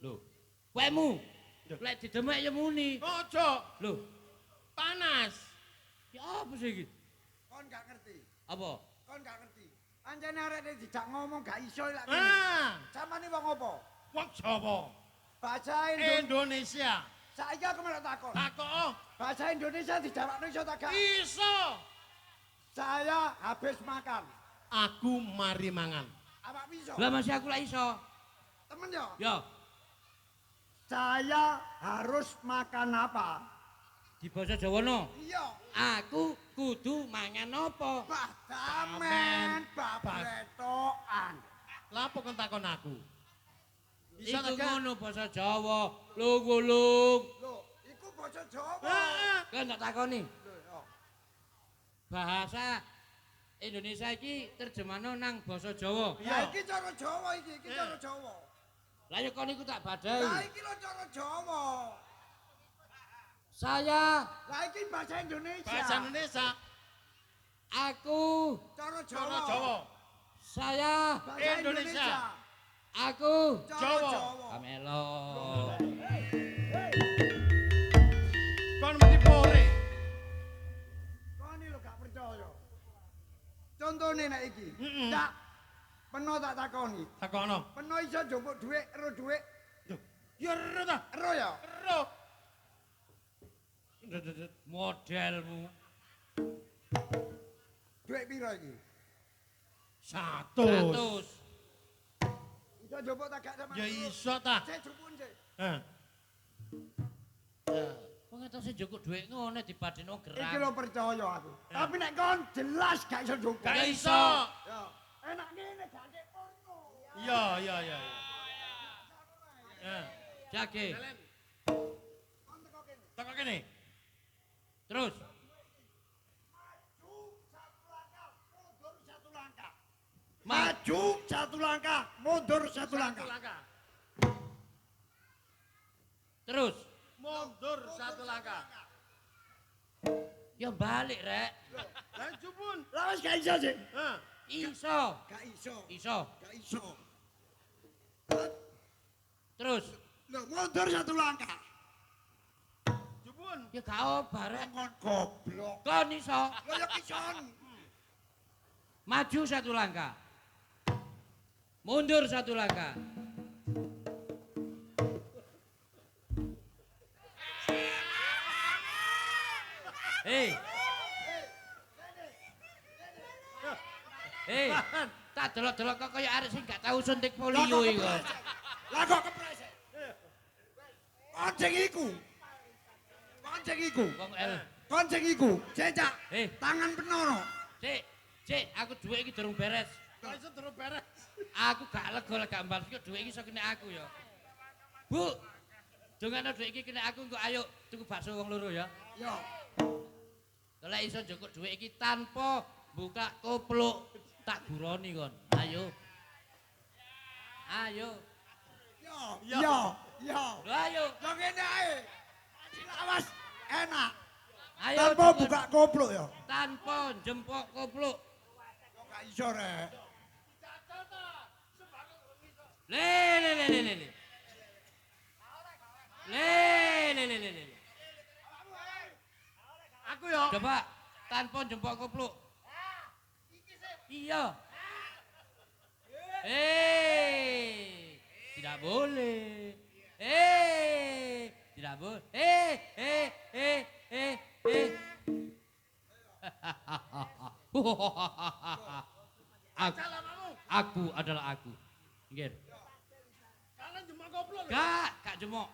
Lho. Wekmu lek didemek ya muni. Ojo, Lho, panas. ya apa sih iki? Kon gak ngerti. Apa? Kon gak ngerti. Anjene arek dijak ngomong gak iso lek. Ah, Samane wong apa? wong Jawa. Bahasa Indonesia. Indonesia. Saiki aku melok takon. Takok. Bahasa Indonesia dijawabno iso ta gak? Iso. Saya habis makan. Aku mari mangan. Apa iso? Lah masih aku lek iso. Temen yo. Ya, Saya harus makan apa? di basa Jawa no. Iya. Aku kudu mangan apa? Bah damen babretokan. Lapo kon takon aku? Iso Iku ta gak? ngono basa Jawa. Lung. Loh, iku basa Jawa. Heeh. Kan tak takoni. Loh, yo. Bahasa Indonesia iki terjemahno nang basa Jawa. Ya Iya. iki cara Jawa iki cara Jawa. Lah ya kon iku tak Lah badai. iki lho cara Jawa. Saya, Lah iki bahasa Indonesia. Bahasa Indonesia. aku, Cara Cara Jawa. Jawa. saya, Bahasa Indonesia. aku. Cara Jawa. Jawa. Kamelo. Kon mesti pore. Kon iki lho gak percaya. Contone nek iki. Mm-mm. Tak peno tak takoni. Takono. Peno iso njupuk dhuwit, ero dhuwit. Duh, ya ero ta? Ero ya. Ero. Modelmu. Dhuwit piro iki? 100. 100. Iso njupuk tak gak sama. Ya iso ta. Sik jupuk sik. Heh. Wong ngetose njukuk dhuwit ngono dipadeno Iki gerang. lho percaya aku. Tapi nek kon jelas gak iso njupuk. Gak Gak iso. iso. Ya, enak ngene gak ndek porno. Iya, iya, iya. Heh. Jage. Kon teko kene. Teko kene. Terus. Maju satu langkah, mundur satu langkah. Terus. Mundur 1 langkah. Ya balik, Rek. Lah jupun. Lah wis gak iso sih. Heh. Iso. Gak iso. Iso. Gak iso. Terus. Loh, mundur satu langkah. Jupun. Ya gak apa, Rek. Kon goblok. Kon iso. Lah ya kison. Maju 1 langkah. Mundur 1 langkah. Hei. Hei. Tak delok-delok kok kaya arek sing gak tau suntik polio iku. Lah kok kepreset. Konceng iku. Konceng iku. Wong L. Konceng iku. Cecak. Hei, Tangan penono. Cek, aku dhuwit iki durung beres. Kok iso terus beres. Aku gak lega lek gak mbal iki dhuwit iki iso kena aku ya. Bu. Dongane dhuwit iki kena aku engko ayo tuku bakso wong loro ya. Yo. Kalau iso njukuk dhuwit iki tanpa buka kopluk tak buroni kon. Ayo. Ayo. Yo. Yo. Yo. Yo. Lho ayo. Yo ngene ae. Awas enak. Ayo. Tanpa Jukun. buka kopluk yo. Tanpa jempok kopluk. Yo gak iso rek. Le. Le. Aku yo. Coba tanpa jempok kopluk. Iya. Tidak boleh. Tidak boleh. Aku adalah aku. Nggih. Kalian cuma goblok. Gak jemok.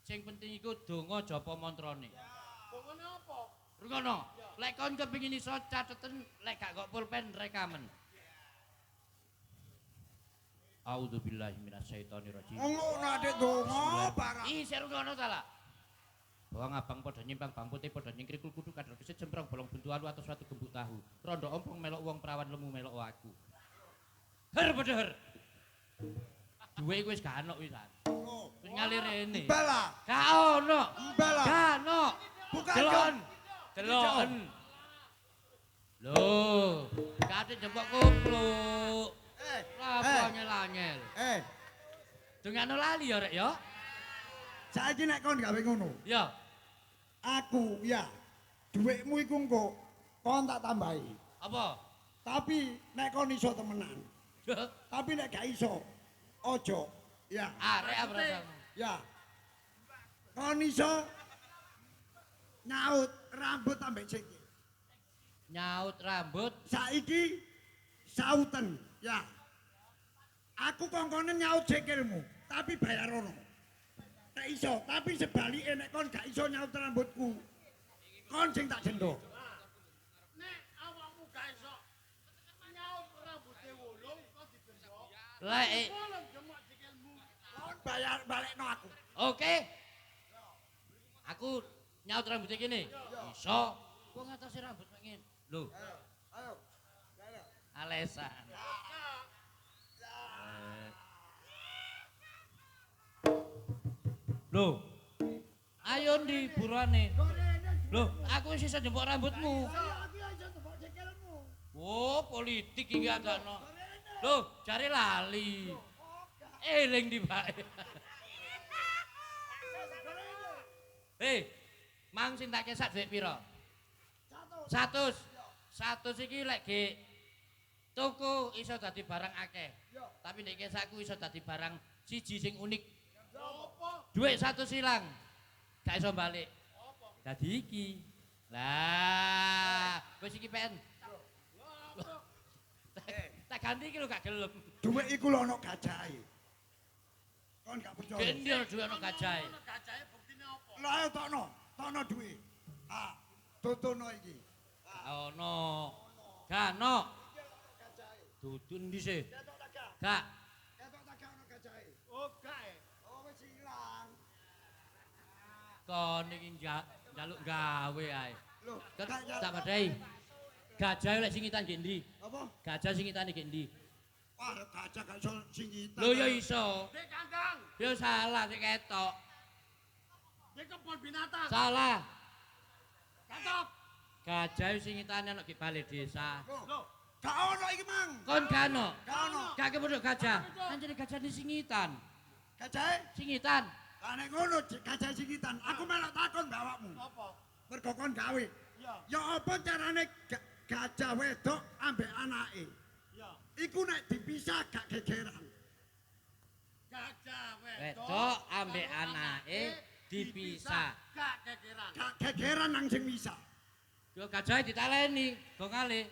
Sing penting iku donga japa mantrane. Pokoknya apa? Rungono, lek kon kepengin iso cateten lek gak kok pulpen rekamen. A'udzubillahi minasyaitonirrajim. Ngono adek donga barang. Ih, sik rungono ta lah. Bawang abang padha nyimpang, bang putih padha nyingkrikul kudu kadal kesit jemprong bolong buntu alu atus watu gembuk tahu. Rondo ompong melok wong perawan lemu melok aku. Her padha her. Duwe iku wis gak ono wisan. Wis ngalir rene. Bala. Gak ono. Bala. Gak ono. Bukan Delon. Delon. Loh, kate jempok kupluk. Apa angel-angel. Dungane lali ya rek ya. Saiki nek kon gawe ngono. Ya. Aku ya dhuwitmu iku engko kon tak tambahi. Apa? Tapi nek kon iso temenan. Tapi nek gak iso ojo. Ya. Arek abrasam. Ya. Kon iso nyaut rambut ambek sikil. Nyaut rambut. Saiki sauten. Ya. Aku kongkone nyaut sikilmu, tapi bayar ono. Nek iso, tapi sebalike nek kon gak iso nyaut rambutku. Kon sing tak jendho. Nek awakmu gak iso nyaut rambute wolong kok dibendok. Lek Wolong jemok sikilmu. Kon bayar balekno aku. oke. Aku nyaut rambutnya gini. Iso. Gua ngatasi rambut pengen. Loh, Ayo. alesan. Loh. Ayo ndi buruane. Loh, aku wis iso jempok rambutmu. Oh, politik iki agak no. Loh, cari lali. Eling di bae. Hei, mang sing tak kesak dhuwit pira? 100. 100 iki lek ge toko iso dadi barang akeh. Tapi nek kesakku iso dadi barang siji sing unik. Dhuwit 100 silang. Gak iso balik. Dadi iki. Lah, wis iki pen. Tak ganti iki lho gak gelem. Dhuwit iku lho ono gajahe. Kon gak percaya. Gendi ono dhuwit ono gajahe. Gajahe buktine apa? Lah ayo tokno dhuwit. Ah, tutono iki. Gak ono. Gak ono. Dudun ndi sih? Gak. Ketok tak gak ono gajahe. Oh, gak. Oh wis ilang. Kon iki njaluk gawe ae. Lho, Tak padai. Gajah lek singitan nggih ndi? apa? Gajah singitane nggih ndi? Wah, gajah gak iso singitan. Lho ya iso. Dek kandang. Ya salah sik ketok. Dek kebon binatang. Salah. Katok. Gajah singitane ana di balai desa. Lho, gak ono iki, Mang. Kon gak ono. Gak ono. Gak kepethuk gajah. Anjene gajah di singitan. Gajahe? Singitan. Lah nek ngono gajah singitan, aku melok takon mbak awakmu. Apa? Mergo kon gawe. Ya. Ya apa carane gajah wedok ambek anake? Ya. Iku nek dipisah gak gegeran. Gajah Wedok ambek anake dipisah. Gak kekeran. Gak gegeran nang sing misah. Yo gajah ditaleni, gongale.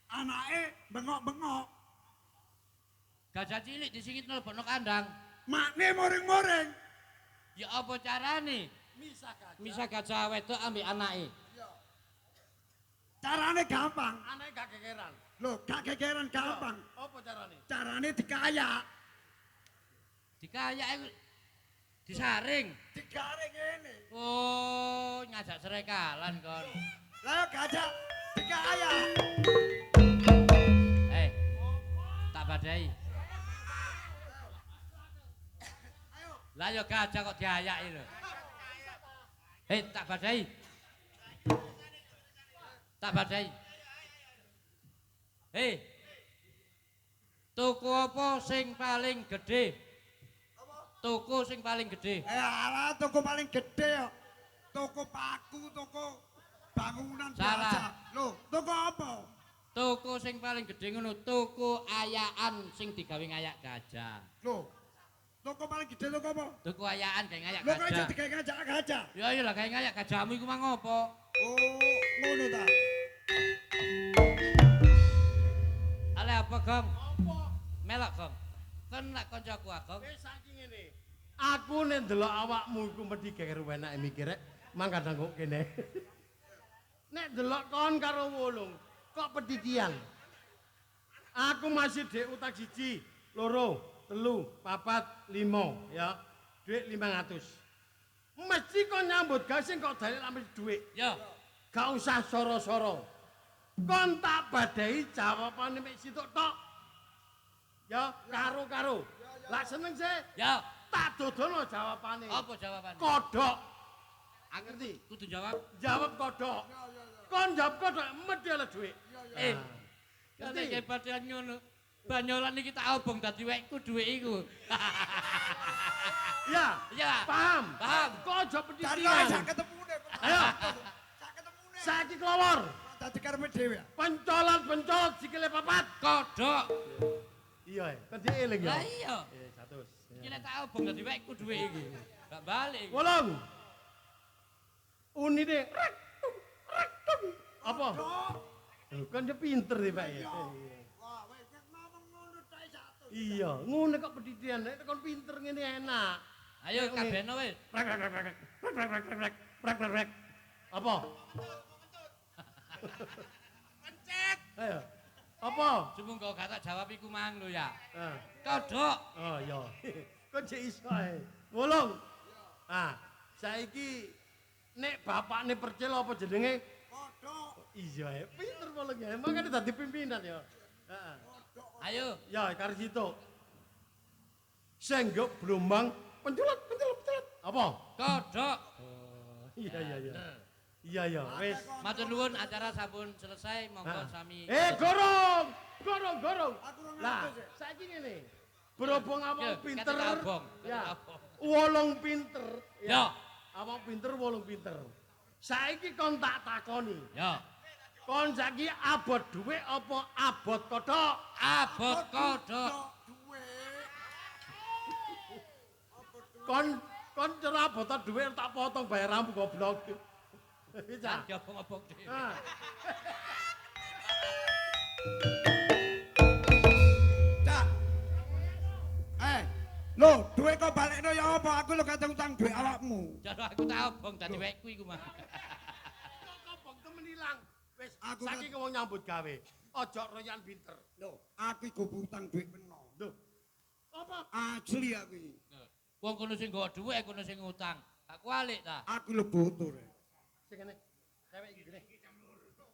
Anake bengok-bengok. Gajah cilik disingit mlebokno kandang. Makne moring-moring. Ya apa carane? Misah gajah. Misah gajah wedok ambek anake. Carane gampang. Anake gak kekeran. Loh, gak gegeran gampang. Apa carane? Carane dikayak. Dikayak iku disaring. Digaring ngene. Oh, ngajak serekalan kon. Lah gajah dikayak. Tak badai. Lah yo gajah kok diayaki lho. Tak badai. Tak badai. Tuku apa sing paling gedhe? Tuku sing paling gedhe. Alah, toko paling gede yo. Toko paku, toko bangunan Salah. biasa. Loh, toko apa? Tuku sing paling gedhe ngono, tuku ayakan sing digawe ngayak gajah. Loh, toko paling gede toko apa? Tuku ayakan gawe ngayak Loh, kok iso gajah. digawe ngajak gajah? Ya iyalah gawe ngayak gajahmu iku mang apa? Oh, ngono ta. Ale apa, Gong? Apa? Melok, Gong. Kon nak kancaku, Gong. Wis saiki ngene. Aku nek ndelok awakmu iku mesti geger enake mikir rek. Mang kadang kok kene. Nek ndelok kon karo wolung, kok petidian. Aku masih dhek utang 1, 2, 3, 4, 5 ya. Dhuwit 500. Mesti kon nyambut gawe sing kok dalek ambil dhuwit. Ya. Gak usah soro-soro. Kon tak badai jawabane mek situk tok. Ya, karo-karo. Lah seneng sih. Ya. Tak dodono jawabane. Apa jawabannya? Kodok. Ngerti? Kudu jawab. Jawab kodok. Kon jawab kodok medhi oleh dhuwit. Eh. Ngerti? Nek padhean ngono. Banyolan iki tak obong dadi wekku dhuwit iku. Ya. Ya. Paham. Paham. Kok aja Karena petidian. sak ketemune. Ayo. Sak ketemune. Saiki kelawar. Dadi karepe dhewe. Pencolot-pencolot sikile papat. Kodok. Iya, kan dia eling ya. Lah iya. 100. Iki nek tak obong dadi wekku dhuwit iki. Gak balik. iki. Wolong. Unine rek. Apa? Loh, kan dia pinter nih Pak ya. Wah, wis ngomong ngono tok 100. Iya, ngono kok pendidikan, nek kon pinter ngene enak. Ayo kabehno wis. Rek rek rek rek. Rek rek rek. Apa? Pencet. Ayo. Apa? Sumung kok gak tak jawab iku mang lho ya. Ah. Kodok. Oh iya. Kok jek iso ae. Wolong. Ah, saiki nek bapakne percil apa jenenge? Kodok. Iya, pinter wolong ya. Makane dadi pimpinan ya. Heeh. Ayo. Ya, karo situ. Sing nggo blombang penculut. Apa? Kodok. Iya, iya, iya. Iya, iya, wis. Matur nuwun acara sampun selesai monggo sami. Gorong! Aku ora Lah, ngerti sih. saiki ngene. Berhubung Yo, awak pinter. kata abong, kata Ya. abong. Wolong pinter. Yo. Awak pinter, wolong pinter. Saiki kon tak takoni. Yo. Kon saiki abot dhuwit apa abot kodhok? Abot kodok. Duwe. Kon cara abot dhuwit tak potong bayarmu goblok. Bisa. Kan obong-obong dhewe. Ah. Cak. Lho, duwe kok balekno ya apa? Aku lho kadang utang duwe awakmu. Jare aku tak obong dadi wekku iku mah. Kobong temen ilang. Wis, Aku saiki kan- wong nyambut gawe. Ojo royan pinter. Lho, aku iku utang duwe peno. Lho. Apa? Asli aku iki. Wong kono sing nggawa dhuwit, kono sing ngutang. Tak kualik ta. Aku lho butuh rek. Sing kene. Cewek iki kene.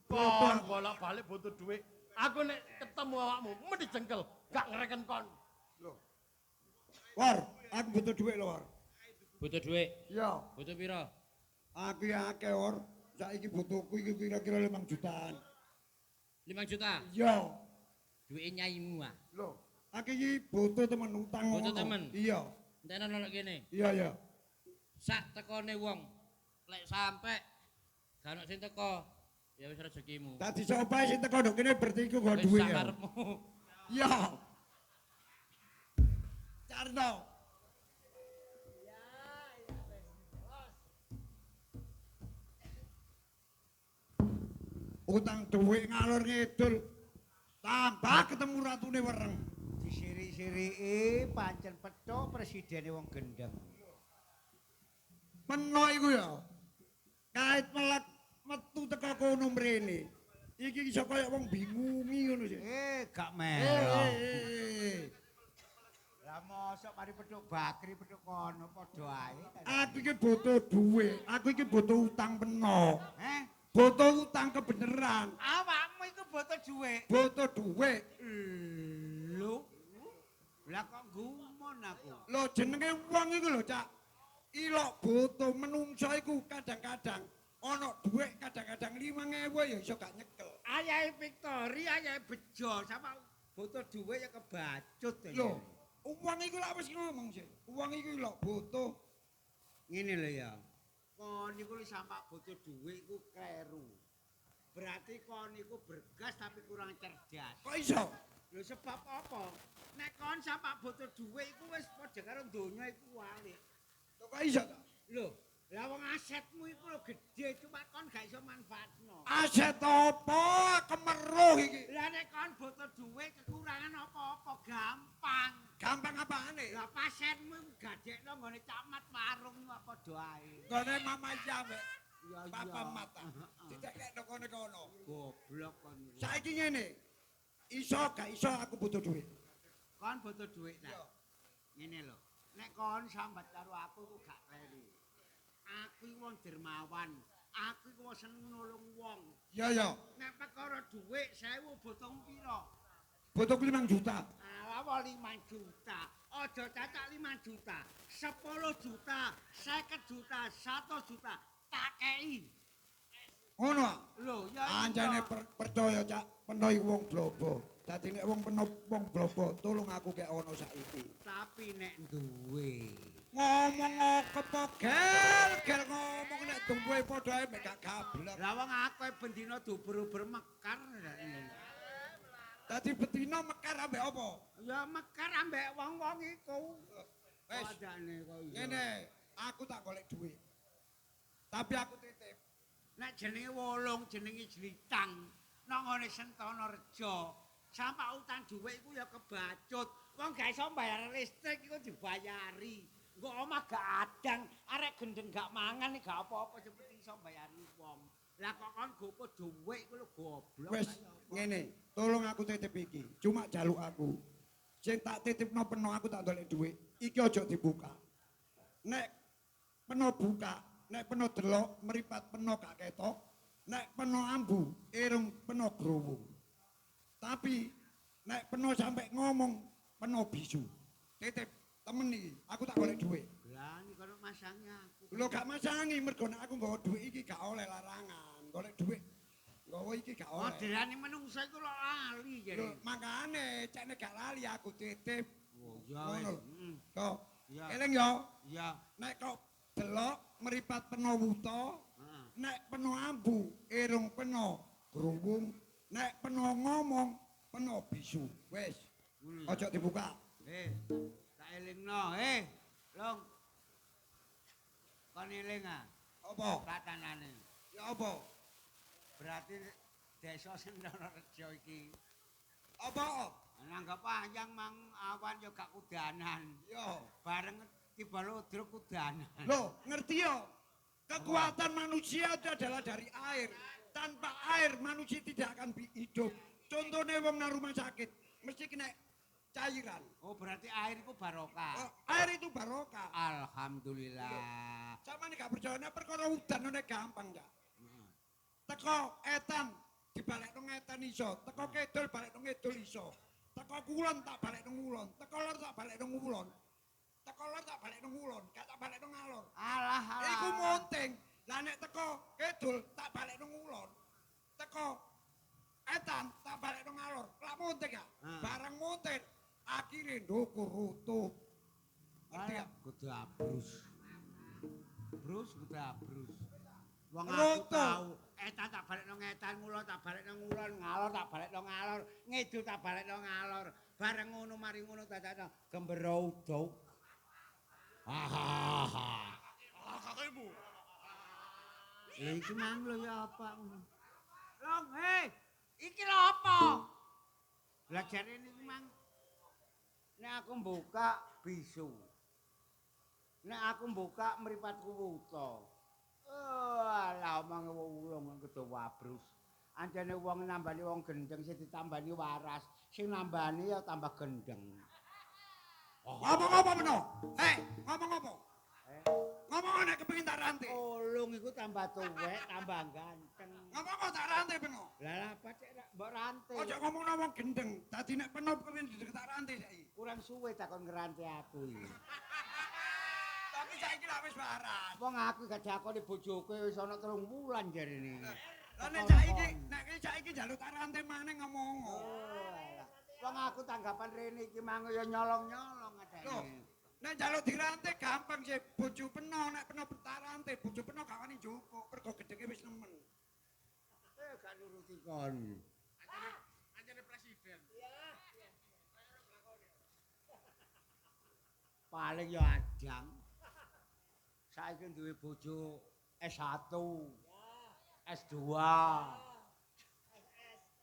Kon bolak-balik butuh duit. Aku nek ketemu awakmu mesti jengkel, gak ngereken kon. Lho. War, aku butuh duit lho, War. Butuh dhuwit. Iya. Butuh pira? Aku ya akeh, War. Saiki butuhku iki kira-kira 5 jutaan. 5 juta. Iya. Duwike nyaimu ah. Lho, aku iki butuh temen utang Butuh ngono. temen? Iya. Entenan ono kene. Iya, iya. Sak tekone wong. Lek sampe gak ono sing teko, ya wis rezekimu. Dadi sapa sing teko nduk kene berarti iku gak Wis duit ya. sakarepmu. Iya. Carno. Utang duit ngalor ngidul. Tambah ketemu ratune wereng. Disiri-siriki pancen petuk presidene wong gendeng. Meno iku ya. Kait melek metu teko kono mrene. Iki iso kaya wong bingungi ngono sih. Gak melo. Eh. Lah mosok mari petuk bakri petuk kono padha ae. Aku iki butuh duit. Aku iki butuh utang peno. Butuh utang kebenaran. awakmu iku butuh dhuwit. Butuh duit. Lho. Lah kok gumun aku. Lho jenenge wong iku lho, Cak. Ilok butuh menungso iku kadang-kadang ana dhuwit kadang-kadang 5.000 ya iso gak nyekel. Ayahe Victory, ayahe bejo sama butuh dhuwit ya kebacut. Lho, wong iku lak wis ngomong sih. Wong iku lho butuh Ngene lho ya. Kon niku sampak butuh dhuwit iku kleru. Berarti kon niku bergas tapi kurang cerdas. kok iso? Lho sebab apa? Nek kon sampak butuh dhuwit iku wis padha karo donya iku walik. Kok iso ta? Lho, lah wong asetmu iku lho gedhe cuma kon gak iso manfaatno. Aset apa? Kemeruh iki. Lah nek kon butuh dhuwit kekurangan apa-apa gampang. gampang apane? Lah pasenmu gadekno nggone camat warung apa padha ae. Gone Mama Iya mbek Ya Papa Mata. Didekekno kono-kono. Goblok kon. Saiki ngene. Iso gak iso aku butuh duit. Kon butuh duit ta. Iya. Ngene lho. Nek kon sambat karo aku iku gak kleru. Aku iku wong dermawan. Aku iku wong seneng nulung wong. Iya ya. Nek perkara duit 1000 butuh piro? Butuh 5 juta. Ala 5 juta. Aja cacak 5 juta. 10 juta, 50 juta, 100 juta tak kei. Ngono ah. Lho, ya Anjane percaya Cak, peno iku wong blobo. Dadi nek wong peno wong blobo, tolong aku kek ono saiki. tapi nek duwe. Ngomong kepo gel ngomong nek duwe padha ae mek gak gablek. Lah wong aku bendina duber-uber mekar. Dadi betina mekar ambek apa? Ya mekar ambek wong-wong iku. Wes, Padane kok iya. ngene, aku tak golek duit. Tapi aku titip. Nek jenenge wolong jenenge jlitang nang ngene Sentana Reja. Sampak utang dhuwit iku ya kebacut. Wong gak iso bayar listrik iku dibayari. Engko omah gak adang, arek gendeng gak mangan gak apa-apa cepet iso bayari wong. Lah kok kon gopo dhuwit iku lho goblok. Wes, ngene, tolong aku titip iki. Cuma jaluk aku. Sing tak titipno peno aku tak golek duit. Iki aja dibuka. Nek peno buka, nek peno delok meripat peno gak ketok, nek peno ambu irung peno growong. Tapi nek peno sampai ngomong peno bisu. Titip temen iki, aku tak golek duit. Lah iki kono masangi aku. Lho gak masangi mergo nek aku nggawa duit iki gak oleh larangan. Golek duit nggawa iki gak oleh. Modelane menungsa iku lho lali Lho jare. makane cek nek gak lali aku titip. Oh ya Ngono. wis. Kok Ya. eling yo. Ya. Nek kok delok meripat peno wuta, Heeh. nek peno ambu, irung peno growong, nek peno ngomong, peno bisu. Wis, aja dibuka. Tak elingno, Long. Kon eling ah, Apa? patanane. Ya apa? Berarti desa Sentana Reja iki Apa? nanggap panjang mang awan yo gak kudanan. Yo. Bareng tiba ludruk kudanan. Loh, ngerti yo? Kekuatan manusia itu adalah dari air. Tanpa air manusia tidak akan hidup. Contohnya wong nang rumah sakit, mesti kena cairan. Oh berarti air itu barokah. Oh, air itu barokah. Alhamdulillah. Sama nih gak percaya, nek perkara udan nek gampang ya. Teko etan dibalik nang etan iso, teko kidul balik nang kidul iso. Teko kulon tak balik nang kulon, teko lor tak balik nang kulon. Teko lor tak balik nang kulon, gak tak balik nang alor. Alah alah. Iku monting. Lah nek teko kidul tak balik nang kulon. Teko etan tak balik nang alor. Lah monting ya. Barang monting akhirnya ndukur rutub. Ngerti ya? Kudu abrus. Brus kudu abrus. Wong aku Roto. tahu etan tak balik nang etan, ngulon tak balik nang ngulon, ngalor tak balik nang ngalor, ngidul tak balik nang ngalor. Bareng ngono mari ngono dadakno gembero uduk. Hahaha. Kakekmu. Lha iki mang lho ya apa ngono. Long, iki lho apa? Lah jare niku mang nek aku buka bisu. Nek aku buka mripatku wuta. Alah omong wulung kudu wabrus. Anjane wong nambani wong gendeng sing ditambani waras, sing nambani ya tambah gendeng. Ngomong apa meno? Ngomong apa? Ngomong nek kepengin tak rantai. Ulung iku tambah tuwek, tambah ganteng. Ngomong apa tak rantai peno? Lah apa cek mbok rantai. Ojo ngomong wong gendeng. Dadi nek peno kepengin didek tak rantai saiki. Kurang suwe takon ngerantai aku iki. Tapi saiki lak wis waras. Wong aku gak diakoni bojoku wis ana 3 wulan jarene. Lah nek saiki njaluk tak rantai maneh ngomong. Wong aku tanggapan rene iki mang ya nyolong-nyolong Loh, adane. nek njaluk dirantai gampang sih bojo peno, nek peno tak rantai bojo peno gak wani njupuk, pergo gedenge wis nemen. Gak nuruti kon. Anjane presiden. Paling ya adang. Saiki duwe bojo S1, S2.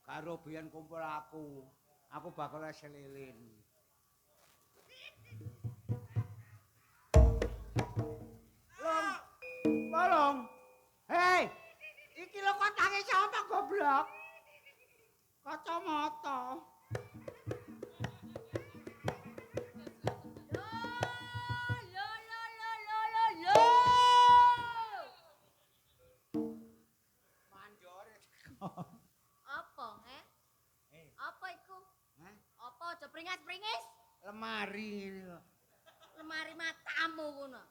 Karo biyen kumpul aku bakal selilin. Long. Tolong. Hei. Iki lho kotange sapa goblok? Kacamata. Manjore. Apa, Apa iku? Hah? Apa aja pringis-pringis? Lemari ngene kok. Lemari matamu ngono.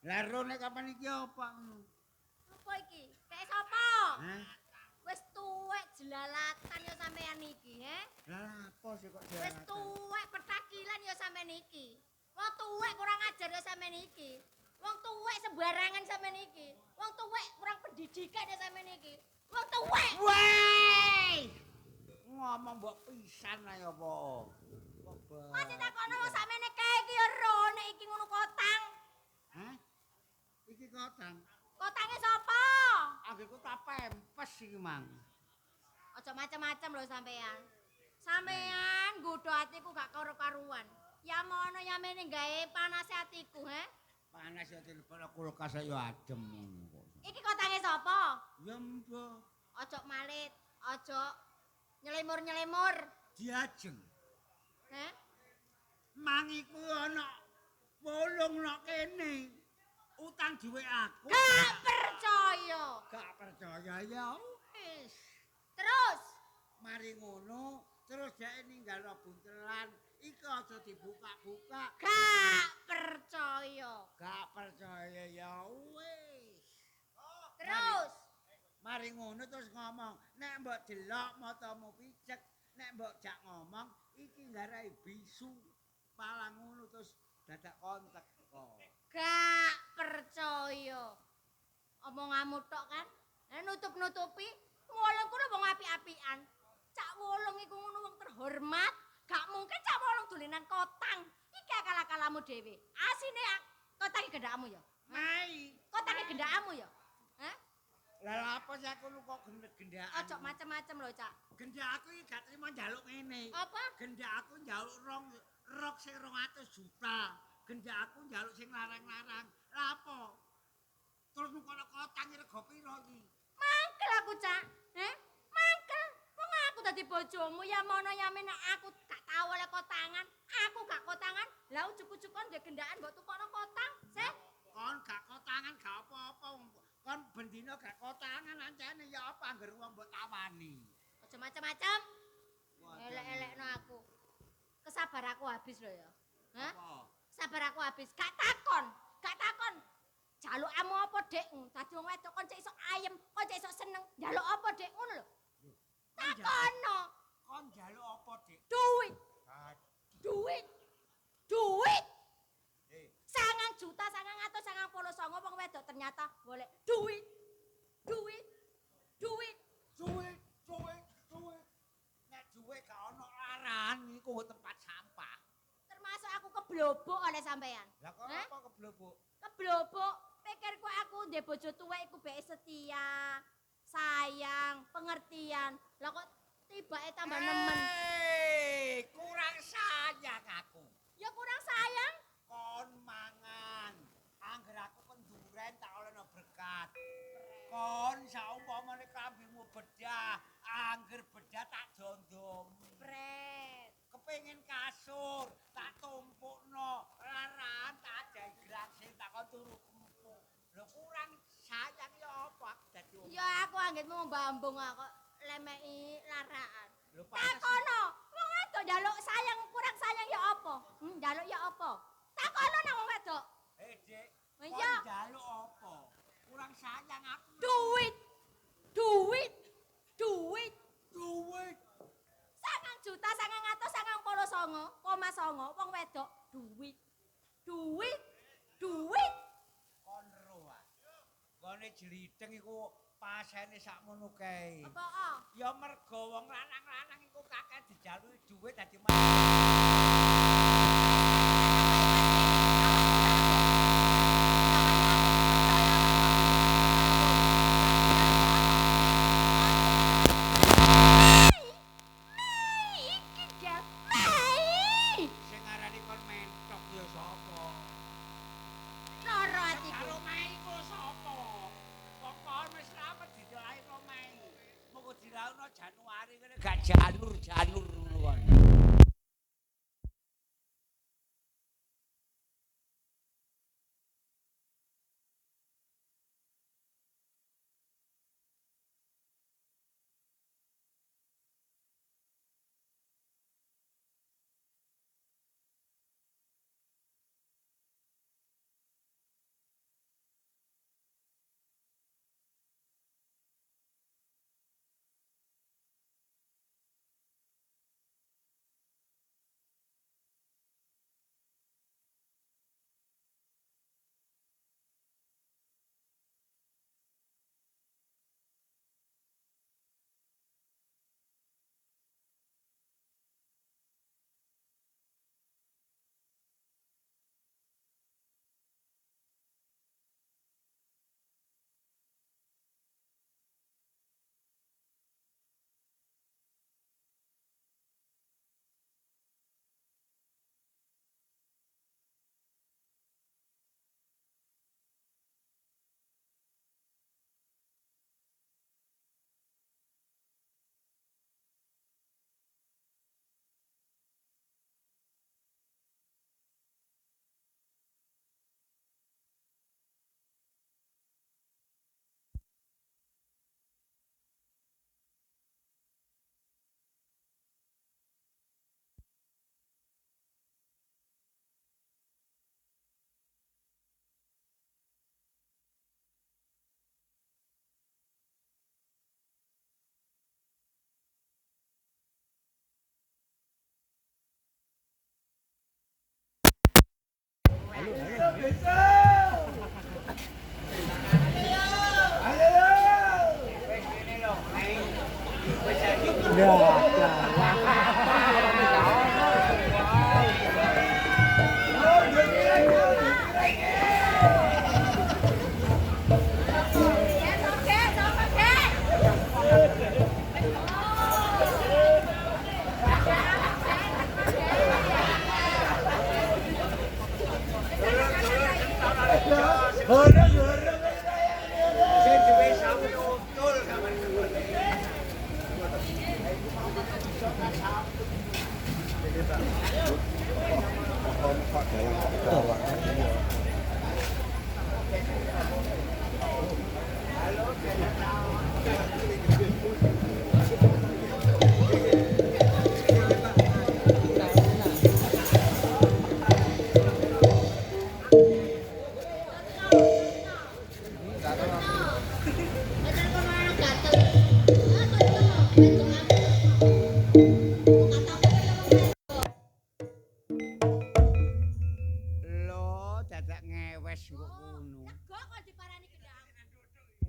Lah rone kapan iki apa ngono? Apa iki? Kayak sapa? Hah? Wis tuwek jelalatan ya sampean iki, Lah apa sih kok Wis tuwek petakilan ya sampean iki. Wong tuwek kurang ajar ya sampean iki. Wong tuwek sembarangan sampean iki. Wong tuwek kurang pendidikan ya sampean iki. Wong tuwek. Wey! Ngomong mbok pisan ae apa? Masih takono wong sampeyan kae iki ya ro nek iki ngono kotang. Hah? Iki kotang. Kotange sapa? Anggeku tak pempes iki, Mang. Aja macam-macam lho sampean. Sampean nggodho atiku gak karo-karuan. Ya mono ya mene gawe panas atiku, Panas ya telepon kulkas ayo adem ngono kok. Iki kotange sapa? Ya mbok Aja malit, aja nyelimur-nyelimur. diajeng. Heh? Mang iku ana wolung nok kene. Utang dhuwit aku. Gak percaya. Gak percaya ya wis. Terus Mari ngono terus dhek ninggalo buntelan. Iki aja dibuka-buka. gak percaya. Gak percaya ya wis. Terus Mari ngono terus ngomong, nek mbok delok matamu picek, nek mbok jak ngomong iki nggarai bisu. Palang ngono terus dadak kontek kok. gak percaya. Omonganmu tok kan? Nutup-nutupi wolong kuwi wong apik-apikan. Cak wolong iku ngono wong terhormat. Gak mungkin cak wolong dolenan kotang. Iki akal-akalamu dhewe. Asine kotange gendakmu ya. Mai, Kotange gendakmu ya. Hah? lah apa sih aku lu kok gendak. Ojo macem-macem lho, Cak. Gendak aku iki gak trimo njaluk ngene. Apa? Gendak aku njaluk rok sing 200 juta. Gendak aku njaluk sing larang-larang. Lah apa? Terus nukono kotang rego piro iki? Mangkel aku, Cak. Mangkel. Wong aku dadi bojomu ya mono ya menek aku gak tau oleh kotangan. Aku gak kotangan. Lah ujug-ujug kon ndek gendakan mbok tukokno kotang. Seh. Kon gak kotangan gak apa-apa. Kon bendina gak kotangan ancene ya apa anggar wong mbok tawani. Aja macem-macem. Wah, Elek-elekno aku. Kesabar aku habis lho ya. Hah? apa? Sabar aku habis. Gak takon. Jalukmu apa, Dek? Dadi wong wedok kon cek iso ayem, kon cek iso seneng. Jaluk apa, Dek? Ngono lho. Takono. Kon njaluk apa, Dik? Duit. Duit. Duit. Eh, 9 juta 999 wong wedok ternyata golek duit. Duit. Duit. duit. Nek duit gak ono laran iku tempat sampah. Termasuk aku keblobok oleh sampean. Lah kok Hah? apa keblobok? Keblobok. Pikirku aku ndek bojo tuwek iku bae setia, sayang, pengertian. Lah kok tibake tambah nemen. Kurang sayang aku. Ya kurang sayang. Kon mangan. Angger aku kenduren tak olehno berkat. Kon saumpamane kambingmu bedah, angger bedah tak dondom. Bret. Kepengin kasur, tak tumpukno. Laran tak ajai grasing tak kon turu empuk. Lho kurang sayang ya apa aku dadi wong. Ya aku anggitmu mbambung kok lemeki laraan. Lho panas. Takono, wong wedok njaluk sayang kurang sayang ya apa? Njaluk ya apa? Takono nang wong wedok. Dik, Oh, kon iya. njaluk apa? Kurang sayang aku. Duit. Duit. Duit. Duit. 9 juta 999,9 wong wedok duit. Duit. Duit. Kon ro ah. Kone jlitheng iku pasene sakmono kae. Apa ah? Ya mergo wong lanang-lanang iku kakek dijaluki dhuwit dadi Iki Jas. Mei. sing arani kon mentok Lho, dadak ngewes kok ngono. Lega kon diparani gendakmu.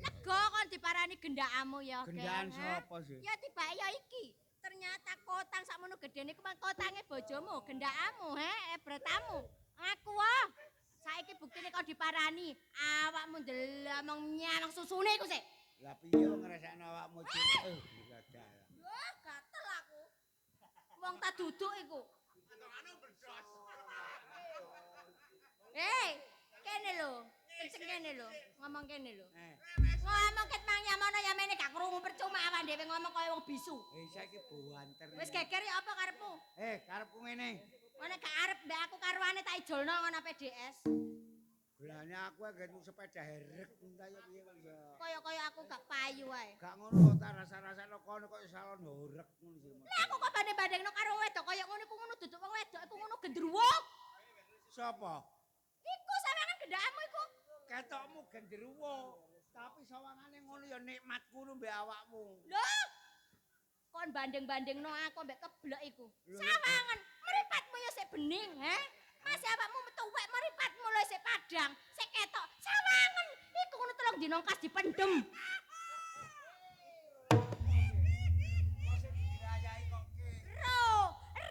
Lega kon diparani gendakmu ya, Ger. Gendaan ha? sapa sih? Ya tibake ya iki. Ternyata kotang sakmono gedene ku mang kotange bojomu, gendakmu, ebretamu. Ngaku wae. Saiki buktine kok diparani, awakmu ndelamong nyalong susune iku sik. Lah piye kok ngresakno awakmu cilik? Gagal. Wah, gatel aku. Wong tak duduk iku. Hei, kene lho. Kenceng kene lho. Ngomong kene lho. Ngomong ket mang yamono yamene gak krungu percuma awak dhewe ngomong kaya wong bisu. Saiki buanter. Wis geger ya apa karepmu? Karepku ngene. Ngene gak arep mbek aku karuane tak ijolno ngono PDS. Gulane aku nggenmu sepeda herek entah ya piye kok ya. Kaya aku gak payu wae. Gak ngono ta rasa-rasane kono kok salon horek ngono sih. Lah aku kok banding-bandingno karo wedok kaya ngono iku ngono duduk wong wedok iku ngono gendruwo. Sapa? Iku sawangan gendakmu iku. Ketokmu genderuwo, tapi sawangane ngono ya nikmat kuno mbek awakmu. Lho. Kon banding-bandingno aku mbek keblek iku. Sawangan mripatmu ya sik bening, Masih awakmu metuwek mripatmu lho sik padang, sik ketok. Sawangan iku ngono telung dina kas dipendem.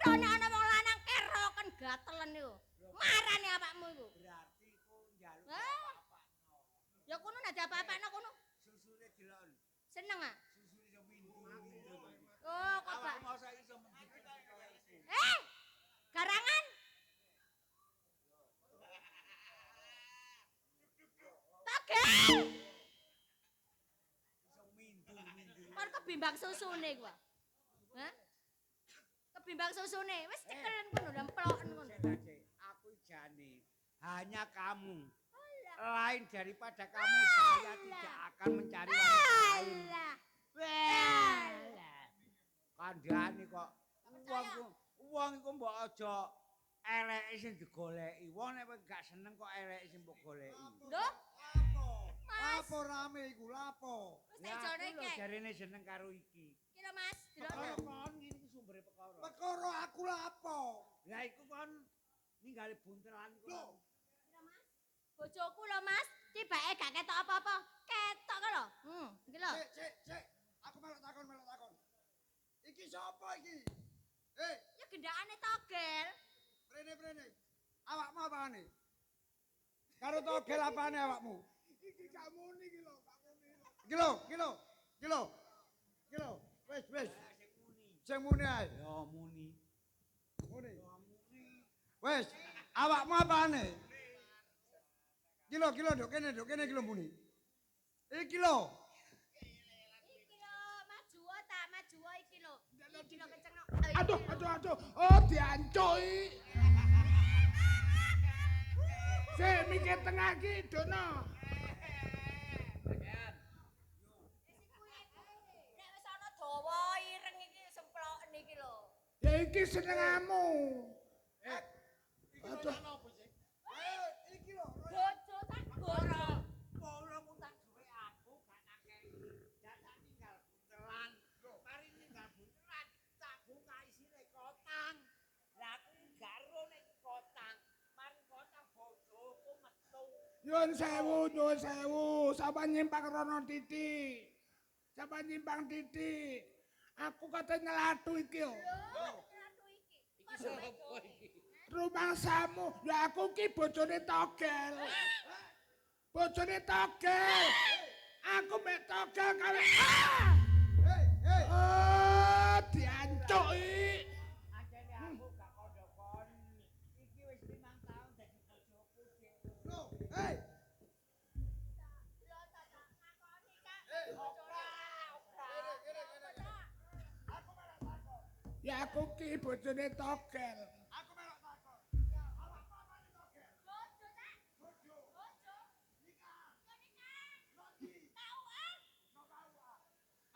Ro nek ana wong lanang keroken gatelen iku. Marane awakmu iku. Berarti ku njaluk Hah? Ya kono nek ada apa-apane kono. susune dilon. Seneng ah? Susune iso mindu. Oh, kok Pak. Awakmu masa iso mendidik. Garangan. Togel. Iso mindu. Kon kebimbang susune iku. Hah? Kebimbang susune. Wis cekelen kono lemploken kono. Aku jane hanya kamu. Lain daripada kamu saya tidak akan mencari wanita lain. Alah. Kandhane kok wong iku mbok aja eleke sing digoleki. Wong nek gak seneng kok eleke sing mbok goleki. Lho, Mas. Lapo rame iku, lapo? Wis tak ijolno iki. Jarene seneng karo iki. Iki lho Mas, Perkara delokno. kon ngene iki sumbere perkara. Perkara aku lapo? Lah iku kon ninggali buntelan iku. Bojoku lho Mas, tibake gak ketok apa-apa. Ketok kok lho. Iki lho. Sik. Aku melok takon. Iki sapa iki? Ya gendakane togel. Prene. Awakmu apane? Karo togel apane awakmu? Iki gak muni iki lho, gak muni. Iki lho. Wis. Sing muni ae. Ya muni. Muni. Wis, awakmu apane? Kilo, dok kene kilo muni. Iki lho. Iki lho, maju iki lho. Iki lho kenceng. Aduh. Oh, diancuki. Sik mikir tengah iki, Dono. Nek wis ana dawa ireng iki semploken iki lho. Ya iki senengamu. Aduh. Iki lho. Bojo tak bojo. Wong tak duwe aku gak nakeki. Dadak ninggal buntelan. Mari ninggal buntelan, tak buka isine kotang. Lah aku gak ro nek kotang. Mari kotang bojoku metu. Nyuwun sewu. Sampeyan nyimpang rono titik. Sampeyan nyimpang titik. Aku kate nyelathu iki yo. Ratu iki. Iki sapa iki? Rumangsamu, ya aku ki bojone togel. Bojone togel. Aku mek togel kawe. Oh, diancuki. Ajene aku gak kondokon. Iki wis 5 tahun dadi bojoku dhewe. No, hey. Ya aku aku ki bojone togel. Aku melok takon.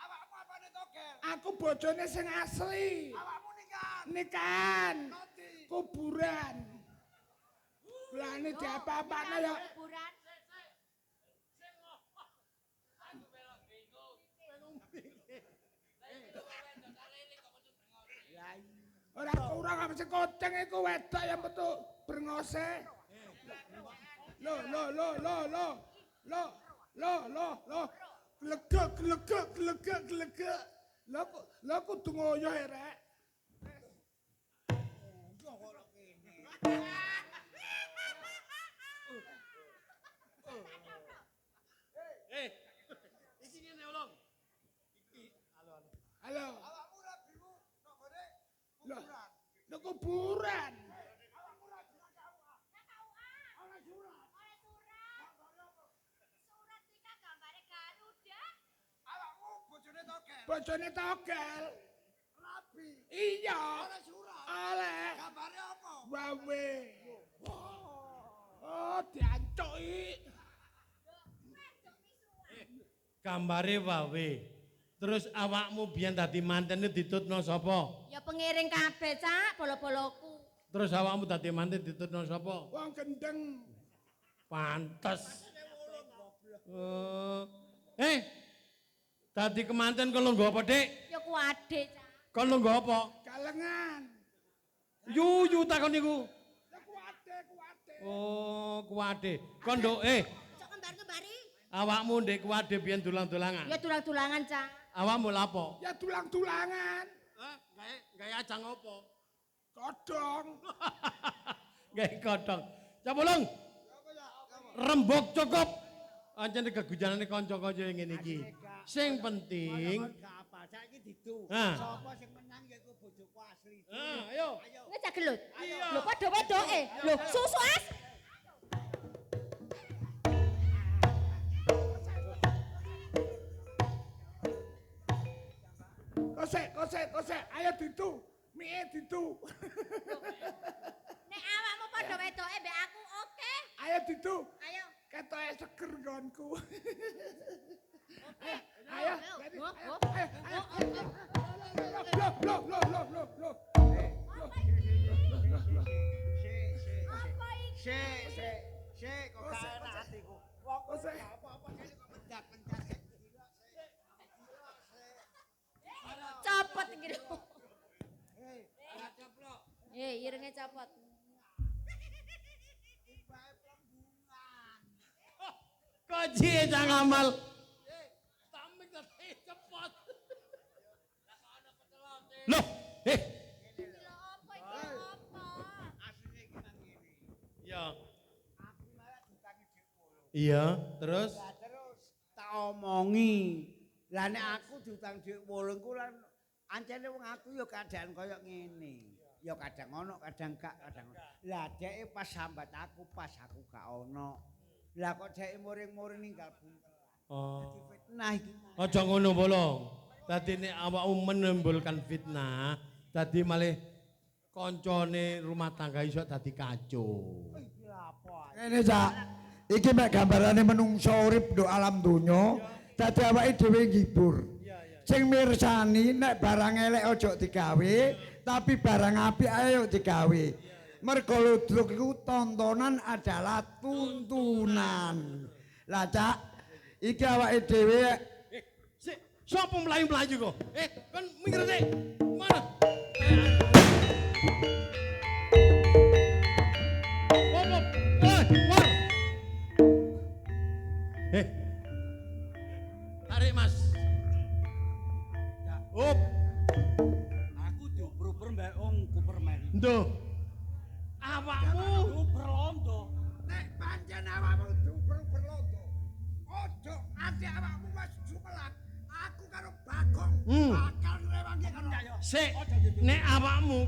Awakmu apane togel? Aku bojone sing asli. Awakmu nikah. Nikahan. Nanti. Kuburan. Lane diapa-apane ya. Kuburan. Ora kurang apa sing koceng iku wedok ya metu brengose. Lo. Glegek. Lho kudu ngoyo rek. Iki ngene ulung. Iki Halo. Awakmu rabimu kok ngene Loh, kuburan. lo kuburan. Surat nikah gambare Garuda. Awakmu bojone togel. Bojone togel. Rabi. Iya. Oleh surat. Oleh. Gambare apa? Wawe. Oh, diancuki. gambare wawe. Terus awakmu biyen dadi mantene ditutno sapa? Ya pengiring kabeh, Cak, bolo-boloku. Terus awakmu dadi manten ditutno sapa? Wong gendeng. Pantes. Dadi kemanten kok lungguh apa, Dik? Ya kuwade, Cak. Kok lungguh apa? Kalengan. Yuyu takon niku. Ya kuwade. Oh, kuwade. Kon nduk Cok kembar-kembari. awakmu ndek kuwade biyen dulang-dulangan. Ya tulang-tulangan, Cak. Awakmu lapo? Ya tulang-tulangan. Gawe ajang apa? Kodong. Gawe kodhong. Capulung. Rembug cukup. Ancene kegujanane kanca-kanca ngene iki. Sing penting, Gak apa, saiki didu. Ah. Sapa sing menang yaiku bojoku asli. ayo. Ngecak gelut. Lho padha wedoke. Lho susu as. Kosek. Ayo ditu. Mie ditu. Nek awakmu padha wedoke mbek aku, oke? Ayo ditu. Ayo. Ketoke seger nggonku. Oke. Ayo. Loh. Apa iki? Sik, kok gak enak atiku. Wong Kosek. apa-apa kene kok mendak-mendak. Copot iki lho. Irenge copot. Koji cang amal. Tamik tadi cepot. Loh, Lho apa iki apa? Asline iki nang ngene. Iya. Aku malah ditangi dhewe. Iya, terus Lah terus tak omongi. Lah nek aku diutang dhuwit 8 ku lan ancene wong aku ya keadaan kaya ngene. Ya kadang ono, kadang gak, kadang. Lah dheke pas sambat aku, pas aku gak ono. Lah kok dheke muring-muring ninggal buntelan. oh, Fitnah iki. aja ngono bolong. Dadi nek awakmu menimbulkan fitnah, dadi malih koncone rumah tangga iso dadi kacau. Iki lha apa? Ngene Cak. Iki mek gambarane menungso urip nduk alam donya. Dadi awake dhewe ngibur. Sing mirsani nek barang elek ojo digawe, tapi barang apik ayo digawe. Mergo ludruk iku tontonan adalah tuntunan. Lah Cak, iki awake dhewe Sik, sapa mlayu-mlayu kok? Kon minggir sik. Mana? Wop. War. Tarik Mas. Up. Aku dioper-oper mbek wong Superman. Nduh. Awakmu Berlondo. nek pancen awakmu berlondo. Ojo ati awakmu wis jumelan. Aku karo Bagong Hmm. bakal rewangi karo sik nek awakmu